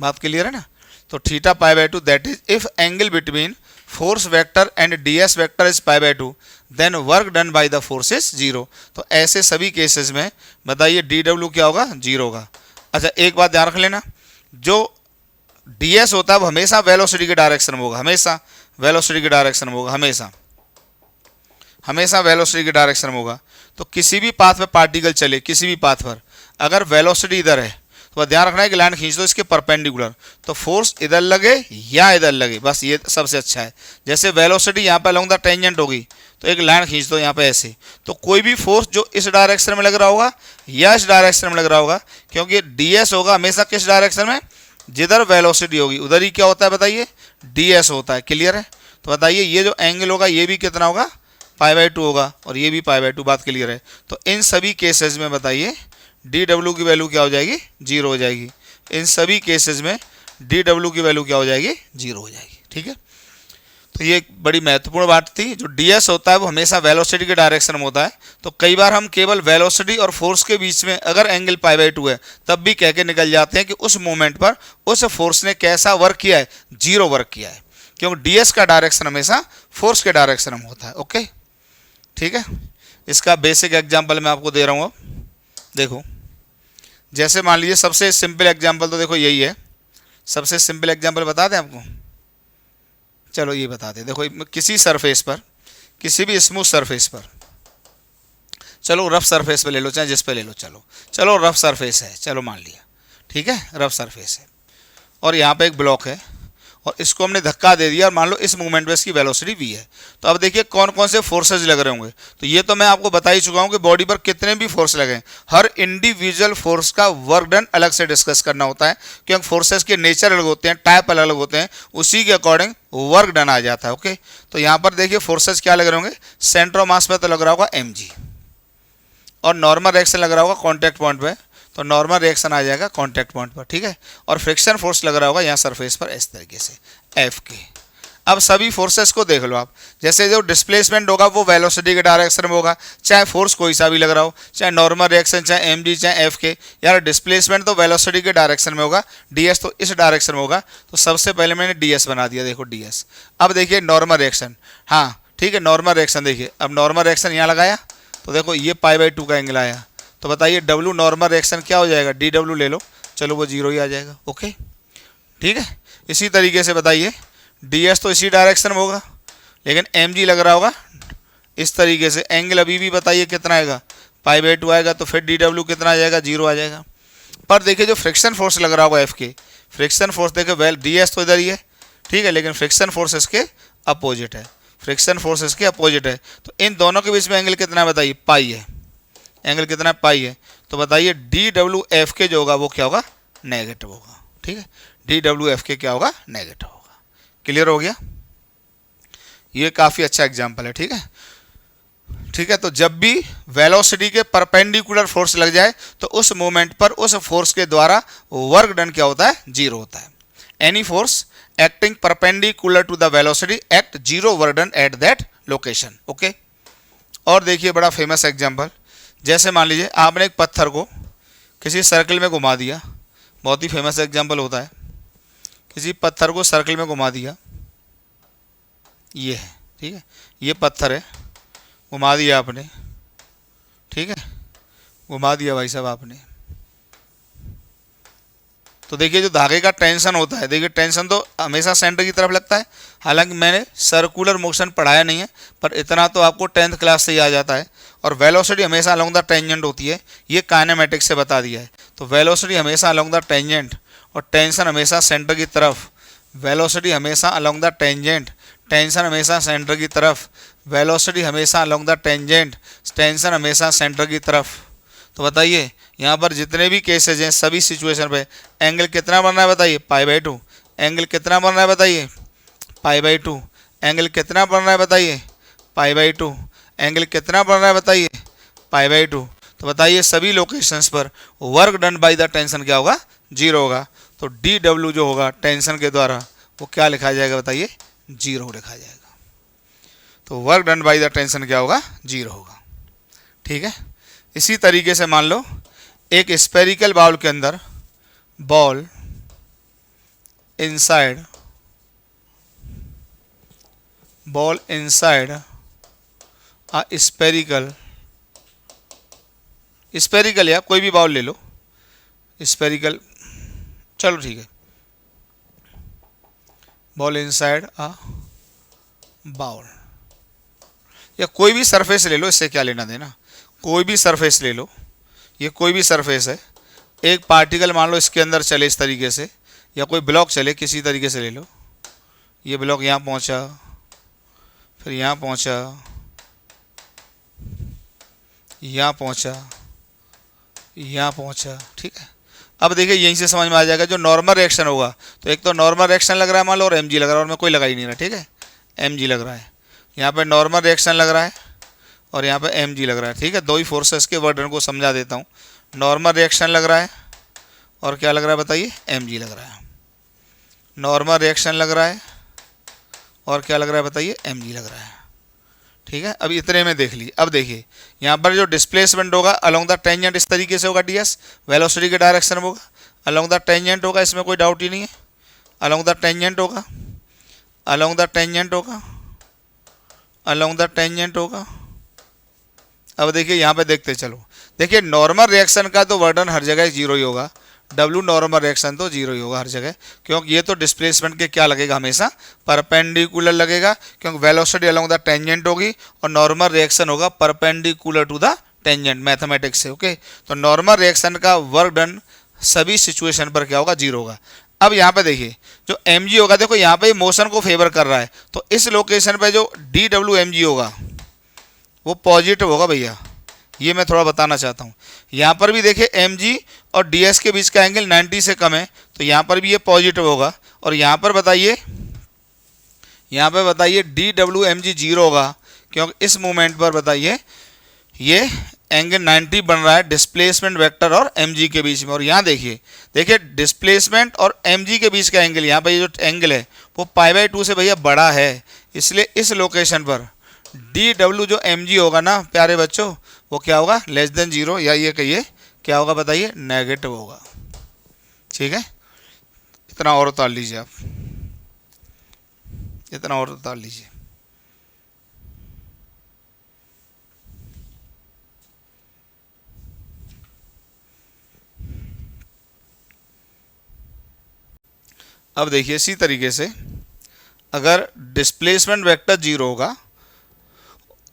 बात क्लियर है ना। तो theta π/2 that is if angle between force vector and DS vector is π/2 then work done by the force is 0। तो ऐसे सभी केसेस में बताइए DW क्या होगा, 0 होगा। अच्छा एक बात ध्यान रख लेना, जो DS होता है वो हमेशा वेलोसिटी के डायरेक्शन में होगा, हमेशा वेलोसिटी के डायरेक्शन में होगा, हमेशा वेलोसिटी के डायरेक्शन में होगा। तो किसी भी पाथ पे पार्टिकल चले, किसी भी पाथ पर, अगर वेलोसिटी इधर है तो ध्यान रखना है कि लाइन खींच दो इसके परपेंडिकुलर, तो फोर्स इधर लगे या इधर लगे, बस ये सबसे अच्छा है। जैसे वेलोसिटी यहाँ पे अलोंग द टेंजेंट होगी तो एक लाइन खींच दो यहाँ पे ऐसे, तो कोई भी फोर्स जो इस डायरेक्शन में लग रहा होगा या इस डायरेक्शन में लग रहा होगा, क्योंकि DS होगा हमेशा किस डायरेक्शन में, जिधर वेलोसिटी होगी उधर ही क्या होता है बताइए, DS होता है। क्लियर है। तो बताइए ये जो एंगल होगा ये भी कितना होगा, π/2 होगा, और ये भी π/2। बात क्लियर है। तो इन सभी केसेस में बताइए DW की वैल्यू क्या हो जाएगी, 0 हो जाएगी। इन सभी केसेस में DW की वैल्यू क्या हो जाएगी, 0 हो जाएगी, ठीक है। तो ये एक बड़ी महत्वपूर्ण बात थी। जो DS होता है वो हमेशा वेलोसिटी के डायरेक्शन में होता है। तो कई बार हम केवल वेलोसिटी और फोर्स के बीच में अगर एंगल π/2 है तब भी कह के निकल जाते हैं कि उस मोमेंट पर उस फोर्स ने कैसा वर्क किया है, 0 वर्क किया है, क्योंकि DS का डायरेक्शन हमेशा फोर्स के डायरेक्शन में होता है। ओके, ठीक है। इसका बेसिक एग्जाम्पल मैं आपको दे रहा हूँ। देखो जैसे मान लीजिए सबसे सिंपल एग्जांपल तो देखो यही है, सबसे सिंपल एग्जांपल बता दें आपको, चलो ये बता दें। देखो किसी सरफेस पर, किसी भी स्मूथ सरफेस पर, चलो रफ सरफेस पे ले लो, चाहे जिस पे ले लो, चलो रफ सरफेस है, चलो मान लिया, ठीक है, रफ सरफेस है, और यहाँ पे एक ब्लॉक है और इसको हमने धक्का दे दिया और मान लो इस मूवमेंट पे इसकी वेलोसिटी v है। तो अब देखिए कौन कौन से फोर्सेज लग रहे होंगे। तो ये तो मैं आपको बता ही चुका हूँ कि बॉडी पर कितने भी फोर्स लगे, हर इंडिविजुअल फोर्स का वर्क डन अलग से डिस्कस करना होता है, क्योंकि फोर्सेज के नेचर अलग होते हैं, टाइप अलग अलग होते हैं, उसी के अकॉर्डिंग वर्क डन आ जाता है। ओके, तो यहाँ पर देखिए फोर्सेज क्या लग रहे होंगे, सेंटर ऑफ मास पे तो लग रहा होगा mg, और नॉर्मल रिएक्शन लग रहा होगा कॉन्टैक्ट पॉइंट पे, तो नॉर्मल रिएक्शन आ जाएगा कॉन्टैक्ट पॉइंट पर, ठीक है। और फ्रिक्शन फोर्स लग रहा होगा यहाँ सरफेस पर इस तरीके से एफ के। अब सभी फोर्सेस को देख लो आप, जैसे जो डिस्प्लेसमेंट होगा वो वेलोसिटी के डायरेक्शन में होगा, चाहे फोर्स कोई सा भी लग रहा हो, चाहे नॉर्मल रिएक्शन, चाहे mg, चाहे एफ के। यार डिस्प्लेसमेंट तो वेलोसिटी के डायरेक्शन में होगा, ds तो इस डायरेक्शन में होगा, तो सबसे पहले मैंने ds बना दिया, देखो ds। अब देखिए नॉर्मल रिएक्शन, हाँ ठीक है, नॉर्मल रिएक्शन देखिए, अब नॉर्मल रिएक्शन यहाँ लगाया तो देखो ये π/2 का एंगल आया, तो बताइए w नॉर्मल रिएक्शन क्या हो जाएगा, dw ले लो, चलो वो 0 ही आ जाएगा। ओके, ठीक है। इसी तरीके से बताइए ds तो इसी डायरेक्शन में होगा, लेकिन mg लग रहा होगा इस तरीके से, एंगल अभी भी बताइए कितना आएगा, π/2 आएगा, तो फिर dw कितना आ जाएगा, 0 आ जाएगा। पर देखिए जो फ्रिक्शन फोर्स लग रहा होगा f के, फ्रिक्शन फोर्स देखिए वेल ds तो इधर ही है, ठीक है, लेकिन फ्रिक्शन फोर्स इसके अपोजिट है, फ्रिक्शन फोर्स इसके अपोजिट है, तो इन दोनों के बीच में एंगल कितना है बताइए, पाई है, एंगल कितना है, पाई है। तो बताइए dwf के जो होगा वो क्या होगा, नेगेटिव होगा, ठीक है, dwf के क्या होगा, नेगेटिव होगा। क्लियर हो गया, ये काफ़ी अच्छा एग्जाम्पल है, ठीक है, ठीक है। तो जब भी वेलोसिटी के परपेंडिकुलर फोर्स लग जाए तो उस मोमेंट पर उस फोर्स के द्वारा वर्क डन क्या होता है, 0 होता है। Any force acting perpendicular to the velocity act 0 work done at that location. Okay, और देखिए बड़ा फेमस एग्जांपल, जैसे मान लीजिए आपने एक पत्थर को किसी सर्कल में घुमा दिया, बहुत ही फेमस एग्जांपल होता है, किसी पत्थर को सर्कल में घुमा दिया, ये है, ठीक है, ये पत्थर है, घुमा दिया आपने, ठीक है, घुमा दिया भाई साहब आपने। तो देखिए जो धागे का टेंशन होता है, देखिए टेंशन तो हमेशा सेंटर की तरफ लगता है। हालांकि मैंने सर्कुलर मोशन पढ़ाया नहीं है, पर इतना तो आपको 10th क्लास से ही आ जाता है। और वेलोसिटी हमेशा अलोंग द टेंजेंट होती है, ये काइनेमेटिक्स से बता दिया है। तो वेलोसिटी हमेशा अलोंग द टेंजेंट और टेंशन हमेशा सेंटर की तरफ। वेलोसिटी हमेशा अलोंग द टेंजेंट, टेंशन हमेशा सेंटर की तरफ। वेलोसिटी हमेशा अलोंग द टेंजेंट, टेंशन हमेशा सेंटर की तरफ। तो बताइए यहाँ पर जितने भी केसेज हैं सभी सिचुएशन पे एंगल कितना बन रहा है बताइए, π/2। एंगल कितना बन रहा है बताइए, π/2। एंगल कितना बन रहा है बताइए, π/2। एंगल कितना बन रहा है बताइए, π/2। तो बताइए सभी लोकेशंस पर work done by the tension क्या होगा, 0 होगा। तो dw जो होगा टेंशन के द्वारा वो क्या लिखा जाएगा बताइए, 0 लिखा जाएगा। तो work done by the tension क्या होगा, 0 होगा, ठीक है। इसी तरीके से मान लो एक स्पेरिकल बाउल के अंदर बॉल इनसाइड आ स्पेरिकल या कोई भी बाउल ले लो, स्पेरिकल, चलो ठीक है, बॉल इनसाइड आ बाउल, या कोई भी सरफेस ले लो, इससे क्या लेना देना, कोई भी सरफेस ले लो, ये कोई भी सरफेस है। एक पार्टिकल मान लो इसके अंदर चले इस तरीके से, या कोई ब्लॉक चले किसी तरीके से ले लो, ये ब्लॉक यहाँ पहुँचा, फिर यहाँ पहुँचा, यहाँ पहुँचा, यहाँ पहुँचा, ठीक है। अब देखिए यहीं से समझ में आ जाएगा जो नॉर्मल रिएक्शन होगा। तो एक तो नॉर्मल रिएक्शन लग रहा है मान लो, और mg लग रहा है, और मैं कोई लगा ही नहीं रहा, ठीक है, mg लग रहा है। यहाँ पे नॉर्मल रिएक्शन लग रहा है और यहाँ पे mg लग रहा है, ठीक है। दो ही फोर्सेस के वर्डन को समझा देता हूँ। नॉर्मल रिएक्शन लग रहा है और क्या लग रहा है बताइए, mg लग रहा है। नॉर्मल रिएक्शन लग रहा है और क्या लग रहा है बताइए, mg लग रहा है, ठीक है। अब इतने में देख लीजिए। अब देखिए यहाँ पर जो डिस्प्लेसमेंट होगा अलोंग द टेंजेंट इस तरीके से होगा, ds वेलोसिटी के डायरेक्शन में होगा, अलोंग द टेंजेंट होगा, इसमें कोई डाउट ही नहीं है, अलोंग द टेंजेंट होगा, अलोंग द टेंजेंट होगा, अलोंग द टेंजेंट होगा। अब देखिए यहाँ पे देखते चलो, देखिए नॉर्मल रिएक्शन का तो वर्डन हर जगह 0 ही होगा, W नॉर्मल रिएक्शन तो 0 ही होगा हर जगह, क्योंकि ये तो डिस्प्लेसमेंट के क्या लगेगा, हमेशा परपेंडिकुलर लगेगा, क्योंकि वेलोसिटी अलोंग द टेंजेंट होगी और नॉर्मल रिएक्शन होगा perpendicular to the tangent, mathematics से, ओके। तो नॉर्मल रिएक्शन का वर्क डन सभी सिचुएशन पर क्या होगा, 0 होगा। अब यहाँ पे देखिए जो mg होगा, देखो यहाँ पे मोशन को फेवर कर रहा है, तो इस लोकेशन पे जो dwmg होगा वो पॉजिटिव होगा भैया, ये मैं थोड़ा बताना चाहता हूँ। यहाँ पर भी देखिए mg और ds के बीच का एंगल 90 से कम है, तो यहाँ पर भी ये पॉजिटिव होगा। और यहाँ पर बताइए dwmg 0 होगा, क्योंकि इस मोमेंट पर बताइए ये एंगल 90 बन रहा है डिस्प्लेसमेंट वेक्टर और mg के बीच में। और यहाँ देखिए डिस्प्लेसमेंट और mg के बीच का एंगल, यहाँ पर ये जो एंगल है वो π/2 से भैया बड़ा है, इसलिए इस लोकेशन पर dw जो mg होगा ना प्यारे बच्चों, वो क्या होगा, लेस देन 0, या ये कहिए क्या होगा बताइए, नेगेटिव होगा, ठीक है। इतना और उतार लीजिए आप, इतना और उतार लीजिए। अब देखिए इसी तरीके से अगर डिस्प्लेसमेंट वेक्टर 0 होगा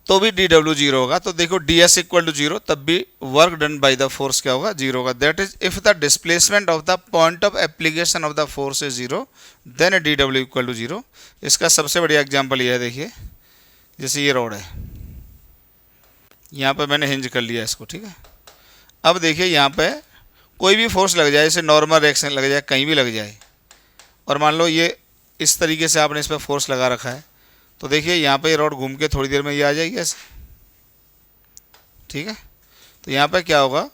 तो भी dw 0 होगा। तो देखो ds इक्वल टू 0, तब भी work done by the force क्या होगा, 0 होगा। That is if the displacement of the point of application of the force is 0 then dw equal to 0। इसका सबसे बढ़िया एग्जांपल ये है, देखिए जैसे ये रोड है, यहाँ पे मैंने हिंज कर लिया इसको, ठीक है। अब देखिए यहाँ पे कोई भी फोर्स लग जाए, जैसे नॉर्मल रिएक्शन लग जाए, कहीं भी लग जाए, और मान लो ये इस तरीके से आपने इस पर फोर्स लगा रखा है, तो देखिए यहाँ पे ये रॉड घूम के थोड़ी देर में ये आ जाएगी ऐसे, ठीक है। तो यहाँ पे क्या होगा,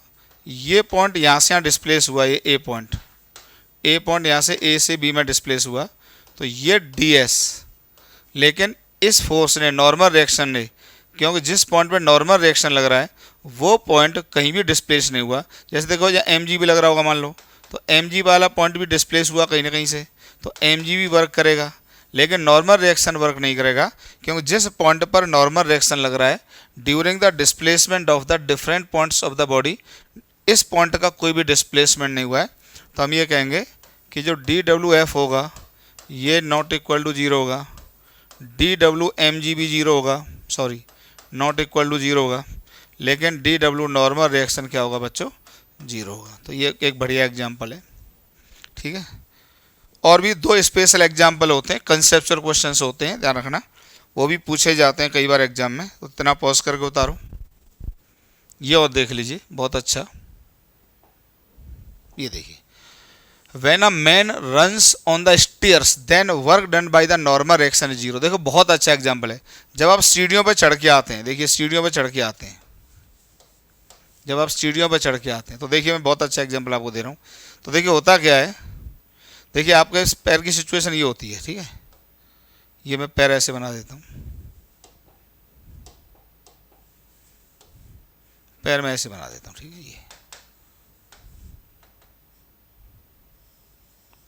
ये पॉइंट यहाँ से यहाँ डिस्प्लेस हुआ, ये ए पॉइंट यहाँ से ए से बी में डिस्प्लेस हुआ, तो ये ds, लेकिन इस फोर्स ने, नॉर्मल रिएक्शन ने, क्योंकि जिस पॉइंट पे नॉर्मल रिएक्शन लग रहा है वो पॉइंट कहीं भी डिस्प्लेस नहीं हुआ। जैसे देखो यहाँ mg भी लग रहा होगा मान लो, तो mg वाला पॉइंट भी डिस्प्लेस हुआ कहीं ना कहीं से, तो mg भी वर्क करेगा। लेकिन नॉर्मल रिएक्शन वर्क नहीं करेगा, क्योंकि जिस पॉइंट पर नॉर्मल रिएक्शन लग रहा है during the displacement of the different points of the body, इस पॉइंट का कोई भी डिस्प्लेसमेंट नहीं हुआ है, तो हम ये कहेंगे कि जो DWF होगा ये नॉट इक्वल टू 0 होगा, DWMG भी 0 होगा, सॉरी नॉट इक्वल टू 0 होगा, लेकिन DW नॉर्मल रिएक्शन क्या होगा बच्चों, 0 होगा। तो ये एक बढ़िया एग्जाम्पल है, ठीक है। और भी 2 स्पेशल एग्जाम्पल होते हैं, कंसेप्चुअल क्वेश्चंस होते हैं, ध्यान रखना, वो भी पूछे जाते हैं कई बार एग्जाम में, उतना पॉज करके उतारो। ये और देख लीजिए, बहुत अच्छा, ये देखिए, When a man runs on the stairs, then work done by the normal reaction is 0। देखो बहुत अच्छा एग्जाम्पल है, जब आप सीढ़ियों पर चढ़ के आते हैं, देखिए सीढ़ियों पर चढ़ के आते हैं, जब आप सीढ़ियों पर चढ़ के आते हैं, तो देखिए मैं बहुत अच्छा एग्जाम्पल आपको दे रहा हूँ। तो देखिए होता क्या है, देखिए आपके पैर की सिचुएशन ये होती है, ठीक है, ये मैं पैर ऐसे बना देता हूँ, पैर में ऐसे बना देता हूँ, ठीक है,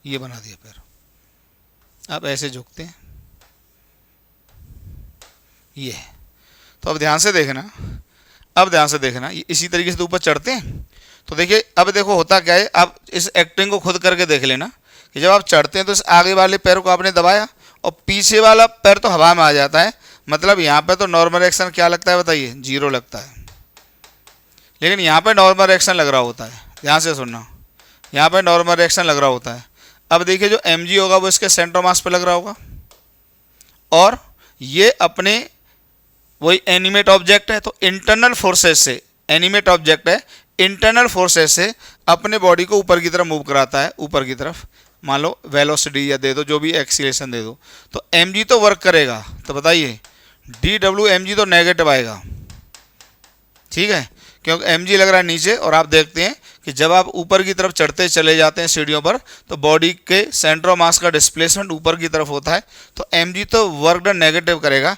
ये बना दिया पैर, आप ऐसे झुकते हैं, ये है। तो अब ध्यान से देखना, अब ध्यान से देखना, इसी तरीके से ऊपर चढ़ते हैं, तो देखिए अब देखो होता क्या है, आप इस एक्टिंग को खुद करके देख लेना कि जब आप चढ़ते हैं तो इस आगे वाले पैर को आपने दबाया और पीछे वाला पैर तो हवा में आ जाता है, मतलब यहाँ पे तो नॉर्मल रिएक्शन क्या लगता है बताइए, 0 लगता है, लेकिन यहाँ पे नॉर्मल रिएक्शन लग रहा होता है, ध्यान से सुनना, यहाँ पे नॉर्मल रिएक्शन लग रहा होता है। अब देखिए जो mg होगा वो इसके सेंटर मास पे लग रहा होगा, और ये अपने वही एनिमेट ऑब्जेक्ट है, तो इंटरनल फोर्सेस से, एनिमेट ऑब्जेक्ट है, इंटरनल फोर्सेस से अपने बॉडी को ऊपर की तरफ मूव कराता है, ऊपर की तरफ, मान लो वेलोसिटी या दे दो, जो भी एक्सीलरेशन दे दो, तो mg तो वर्क करेगा, तो बताइए DWMG तो नेगेटिव आएगा, ठीक है, क्योंकि mg लग रहा है नीचे, और आप देखते हैं कि जब आप ऊपर की तरफ चढ़ते चले जाते हैं सीढ़ियों पर, तो बॉडी के सेंटर ऑफ मास का डिस्प्लेसमेंट ऊपर की तरफ होता है, तो mg तो वर्क डन नेगेटिव करेगा,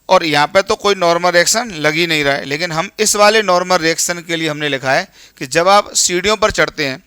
और यहाँ पे तो कोई नॉर्मल रिएक्शन लग ही नहीं रहा है, लेकिन हम इस वाले नॉर्मल रिएक्शन के लिए हमने लिखा है कि जब आप सीढ़ियों पर चढ़ते हैं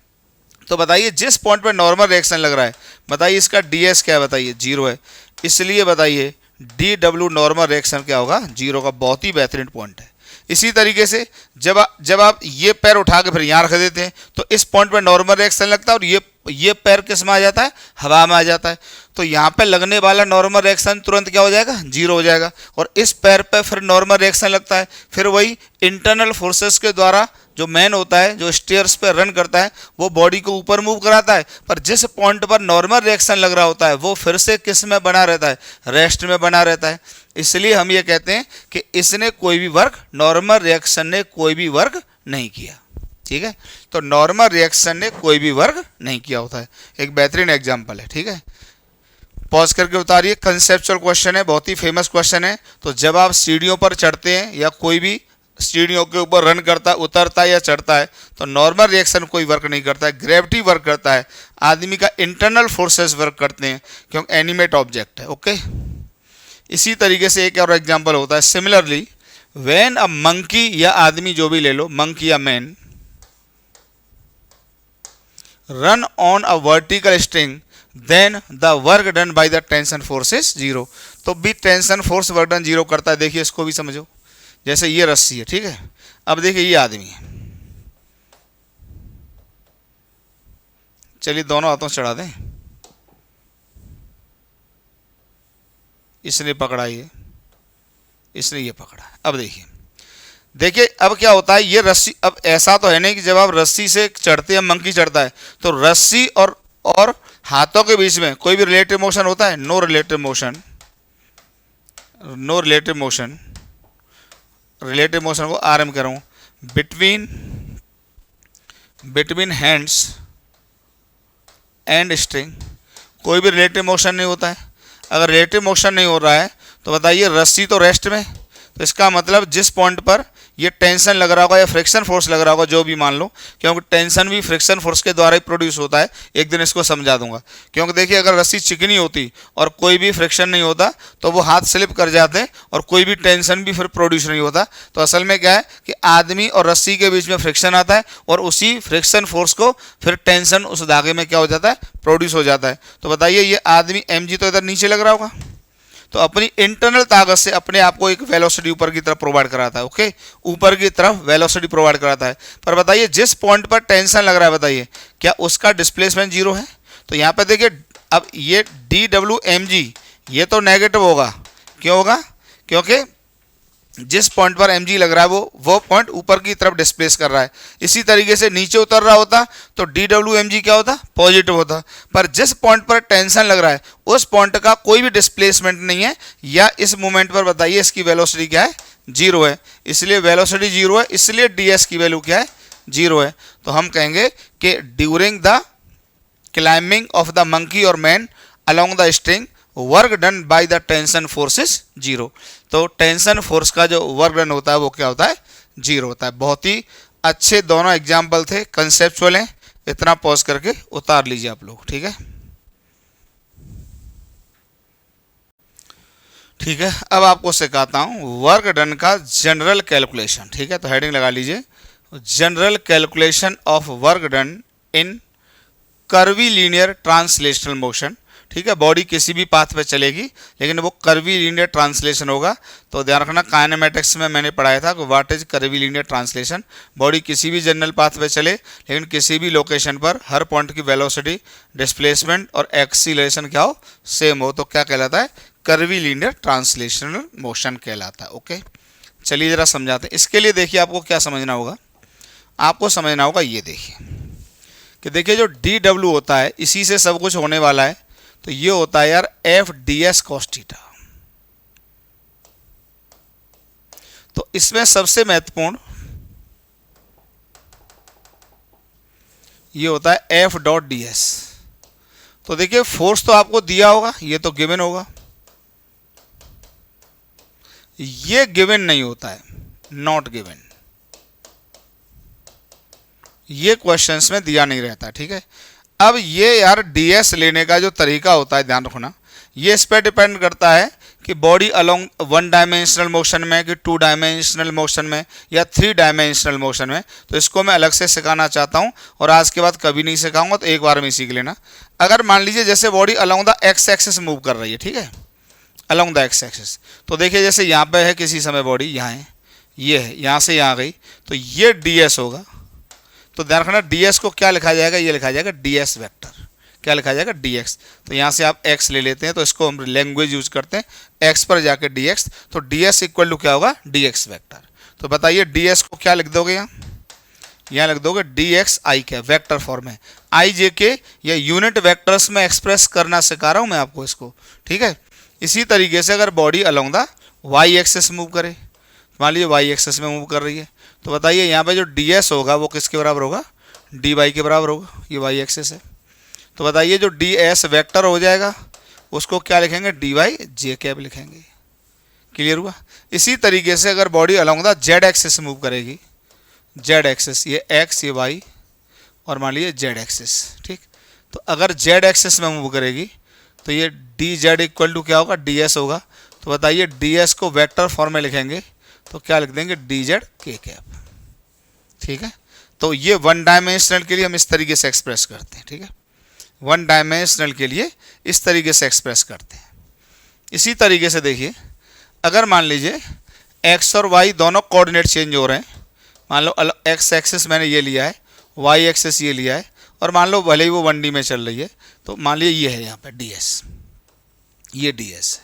तो बताइए जिस पॉइंट पर नॉर्मल रिएक्शन लग रहा है, बताइए इसका ds क्या है, बताइए 0 है, इसलिए बताइए DW नॉर्मल रिएक्शन क्या होगा, 0 का। बहुत ही बेहतरीन पॉइंट है। इसी तरीके से जब आप ये पैर उठा के फिर यहाँ रख देते हैं तो इस पॉइंट पर नॉर्मल रिएक्शन लगता है, और ये पैर किस में आ जाता है, हवा में आ जाता है, तो यहाँ पे लगने वाला नॉर्मल रिएक्शन तुरंत क्या हो जाएगा, 0 हो जाएगा, और इस पैर पे फिर नॉर्मल रिएक्शन लगता है, फिर वही इंटरनल फोर्सेस के द्वारा जो मैन होता है, जो स्टेयर्स पे रन करता है, वो बॉडी को ऊपर मूव कराता है, पर जिस पॉइंट पर नॉर्मल रिएक्शन लग रहा होता है वो फिर से किस में बना रहता है, रेस्ट में बना रहता है। इसलिए हम ये कहते हैं कि इसने कोई भी वर्क, नॉर्मल रिएक्शन ने कोई भी वर्क नहीं किया, ठीक है, तो नॉर्मल रिएक्शन ने कोई भी वर्क नहीं किया होता है। एक बेहतरीन एग्जाम्पल है, ठीक है, पॉज करके उतारिए। कंसेप्चुअल क्वेश्चन है, बहुत ही फेमस क्वेश्चन है। तो जब आप सीढ़ियों पर चढ़ते हैं या कोई भी सीढ़ियों के ऊपर रन करता है, उतरता है या चढ़ता है, तो नॉर्मल रिएक्शन कोई वर्क नहीं करता है, ग्रेविटी वर्क करता है, आदमी का इंटरनल फोर्सेस वर्क करते हैं, क्योंकि एनिमेट ऑब्जेक्ट है, ओके। इसी तरीके से एक और एग्जांपल होता है, सिमिलरली व्हेन अ मंकी, या आदमी जो भी ले लो, मंकी या man, run on a vertical string, then the work done by the tension force is 0। तो भी टेंशन फोर्स वर्क डन 0 करता है। देखिए इसको भी समझो, जैसे ये रस्सी है, ठीक है, अब देखिए ये आदमी है, चलिए दोनों हाथों से चढ़ा दें, इसने पकड़ा, ये इसने ये पकड़ा। अब देखिए अब क्या होता है, ये रस्सी, अब ऐसा तो है नहीं कि जब आप रस्सी से चढ़ते हैं, मंकी चढ़ता है, तो रस्सी और हाथों के बीच में कोई भी रिलेटिव मोशन होता है, no relative motion. No relative motion, relative motion को आरएम कर रहा हूँ, बिटवीन हैंड्स एंड स्ट्रिंग, कोई भी रिलेटिव मोशन नहीं होता है। अगर रिलेटिव मोशन नहीं हो रहा है तो बताइए रस्सी तो रेस्ट में, तो इसका मतलब जिस पॉइंट पर ये टेंशन लग रहा होगा या फ्रिक्शन फोर्स लग रहा होगा, जो भी मान लो, क्योंकि टेंशन भी फ्रिक्शन फोर्स के द्वारा ही प्रोड्यूस होता है। एक दिन इसको समझा दूंगा। क्योंकि देखिए, अगर रस्सी चिकनी होती और कोई भी फ्रिक्शन नहीं होता तो वो हाथ स्लिप कर जाते हैं और कोई भी टेंशन भी फिर प्रोड्यूस नहीं होता। तो असल में क्या है कि आदमी और रस्सी के बीच में फ्रिक्शन आता है और उसी फ्रिक्शन फोर्स को फिर टेंशन उस धागे में क्या हो जाता है, प्रोड्यूस हो जाता है। तो बताइए, ये आदमी mg तो इधर नीचे लग रहा होगा, तो अपनी इंटरनल ताकत से अपने आप को एक वेलोसिटी ऊपर की तरफ प्रोवाइड कराता है। ओके, ऊपर की तरफ वेलोसिटी प्रोवाइड कराता है। पर बताइए, जिस पॉइंट पर टेंशन लग रहा है, बताइए क्या उसका डिस्प्लेसमेंट जीरो है? तो यहाँ पे देखिए, अब ये dwmg ये तो नेगेटिव होगा। क्यों होगा? क्योंकि जिस पॉइंट पर mg लग रहा है वो पॉइंट ऊपर की तरफ डिस्प्लेस कर रहा है। इसी तरीके से नीचे उतर रहा होता तो dwmg क्या होता? पॉजिटिव होता। पर जिस पॉइंट पर टेंशन लग रहा है उस पॉइंट का कोई भी डिस्प्लेसमेंट नहीं है, या इस मोमेंट पर बताइए इसकी वेलोसिटी क्या है? जीरो है। इसलिए वेलोसिटी जीरो है, इसलिए ds की वैल्यू क्या है? जीरो है। तो हम कहेंगे कि during the climbing of the monkey और man along the string work done by the tension force is zero. तो टेंशन फोर्स का जो वर्क डन होता है वो क्या होता है? जीरो होता है। बहुत ही अच्छे दोनों एग्जाम्पल थे, कंसेप्चुअल हैं। इतना पॉज करके उतार लीजिए आप लोग, ठीक है? ठीक है, अब आपको सिखाता हूँ वर्क डन का जनरल कैलकुलेशन। ठीक है, तो हेडिंग लगा लीजिए, general calculation of work done in curvy linear translational motion. ठीक है, बॉडी किसी भी पाथ पे चलेगी लेकिन वो कर्वी लीनियर ट्रांसलेशन होगा। तो ध्यान रखना, काइनेमेटिक्स में मैंने पढ़ाया था कि what is curvy linear translation. Body किसी भी जनरल पाथ पे चले लेकिन किसी भी लोकेशन पर हर पॉइंट की वेलोसिटी, डिस्प्लेसमेंट और एक्सीलरेशन क्या हो? सेम हो, तो क्या कहलाता है? कर्वी लीनियर ट्रांसलेशनल मोशन कहलाता है। ओके, चलिए जरा समझाते हैं। इसके लिए देखिए, आपको क्या समझना होगा? आपको समझना होगा, ये देखिए कि देखिए जो dw होता है इसी से सब कुछ होने वाला है। तो ये होता है यार F D S cos theta. तो इसमें सबसे महत्वपूर्ण ये होता है एफ डॉट डी एस। तो देखिए, फोर्स तो आपको दिया होगा, ये तो गिवन होगा। ये गिवन नहीं होता है, नॉट गिवन। ये क्वेश्चंस में दिया नहीं रहता। ठीक है, अब ये यार ds लेने का जो तरीका होता है, ध्यान रखना, ये इस पर डिपेंड करता है कि body along one dimensional motion में, कि टू डायमेंशनल मोशन में, या थ्री डायमेंशनल मोशन में। तो इसको मैं अलग से सिखाना चाहता हूँ और आज के बाद कभी नहीं सिखाऊंगा, तो एक बार में सीख लेना। अगर मान लीजिए जैसे body along the x axis move कर रही है, ठीक है, अलोंग द एक्स एक्सिस, तो देखिए जैसे यहाँ पे है किसी समय बॉडी, यहाँ है, ये है, यहाँ से यहाँ गई, तो ये ds होगा। तो ध्यान रखना, ds को क्या लिखा जाएगा? ये लिखा जाएगा ds वेक्टर। क्या लिखा जाएगा? dx। तो यहाँ से आप x ले लेते हैं, तो इसको हम लैंग्वेज यूज करते हैं, x पर जाके dx। तो ds इक्वल टू क्या होगा? dx vector. तो बताइए ds को क्या लिख दोगे? यहाँ लिख दोगे dx i के वेक्टर फॉर्म में, i j के या यूनिट वेक्टर्स में एक्सप्रेस करना सिखा रहा हूँ मैं आपको इसको। ठीक है, इसी तरीके से अगर body along the y axis move करे, मान लीजिए y एक्सिस में मूव कर रही है, तो बताइए यहाँ पे जो ds होगा वो किसके बराबर होगा? dy के बराबर होगा। ये y एक्सिस है, तो बताइए जो ds वेक्टर हो जाएगा उसको क्या लिखेंगे? dy j कैप लिखेंगे। क्लियर हुआ? इसी तरीके से अगर body along the z axis move करेगी, z एक्सिस, ये x ये y और मान लीजिए z एक्सिस, ठीक, तो अगर z एक्सिस में मूव करेगी तो ये dz इक्वल टू क्या होगा? ds होगा। तो बताइए ds को वेक्टर फॉर्म में लिखेंगे तो क्या लिख देंगे? dz k cap. ठीक है, तो ये वन डायमेंशनल के लिए हम इस तरीके से एक्सप्रेस करते हैं। ठीक है, वन डायमेंशनल के लिए इस तरीके से एक्सप्रेस करते हैं। इसी तरीके से देखिए, अगर मान लीजिए x और y दोनों कोऑर्डिनेट चेंज हो रहे हैं, मान लो x एक्सिस मैंने ये लिया है, y एक्सिस ये लिया है, और मान लो भले ही वो 1D में चल रही है, तो मान लीजिए ये है यहाँ पे ds, ये ds है।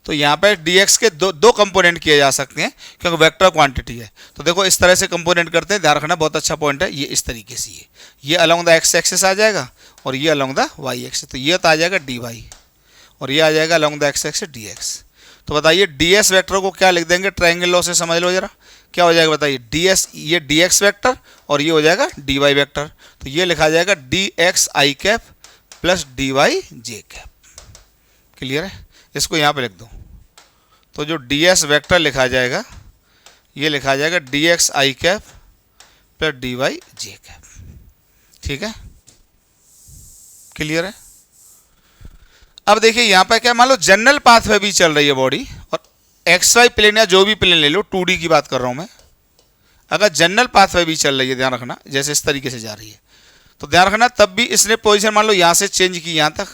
तो यहाँ पे dx के दो कंपोनेंट किए जा सकते हैं क्योंकि वेक्टर क्वांटिटी है। तो देखो इस तरह से कंपोनेंट करते हैं, ध्यान रखना, बहुत अच्छा पॉइंट है। ये इस तरीके से ये अलोंग द एक्स एक्सिस आ जाएगा और ये अलोंग द y एक्सिस, तो ये तो आ जाएगा dy और ये आ जाएगा along the x axis dx। तो बताइए ds वेक्टर को क्या लिख देंगे? ट्रायंगल लॉ से समझ लो जरा, क्या हो जाएगा बताइए? ds, ये dx वेक्टर और ये हो जाएगा dy वेक्टर। तो ये लिखा जाएगा dx i cap plus dy j cap. Clear है? इसको यहाँ पे लिख दो। तो जो डी एस वेक्टर लिखा जाएगा, ये लिखा जाएगा D X I cap plus D Y J cap. ठीक है, क्लियर है। अब देखिए यहाँ पर क्या, मान लो जनरल पाथ में भी चल रही है बॉडी, और एक्स वाई प्लेन या जो भी प्लेन ले लो, 2D की बात कर रहा हूँ मैं, अगर जनरल पाथ में भी चल रही है, ध्यान रखना, जैसे इस तरीके से जा रही है, तो ध्यान रखना तब भी इसने पोजीशन मान लो यहाँ से चेंज की यहाँ तक,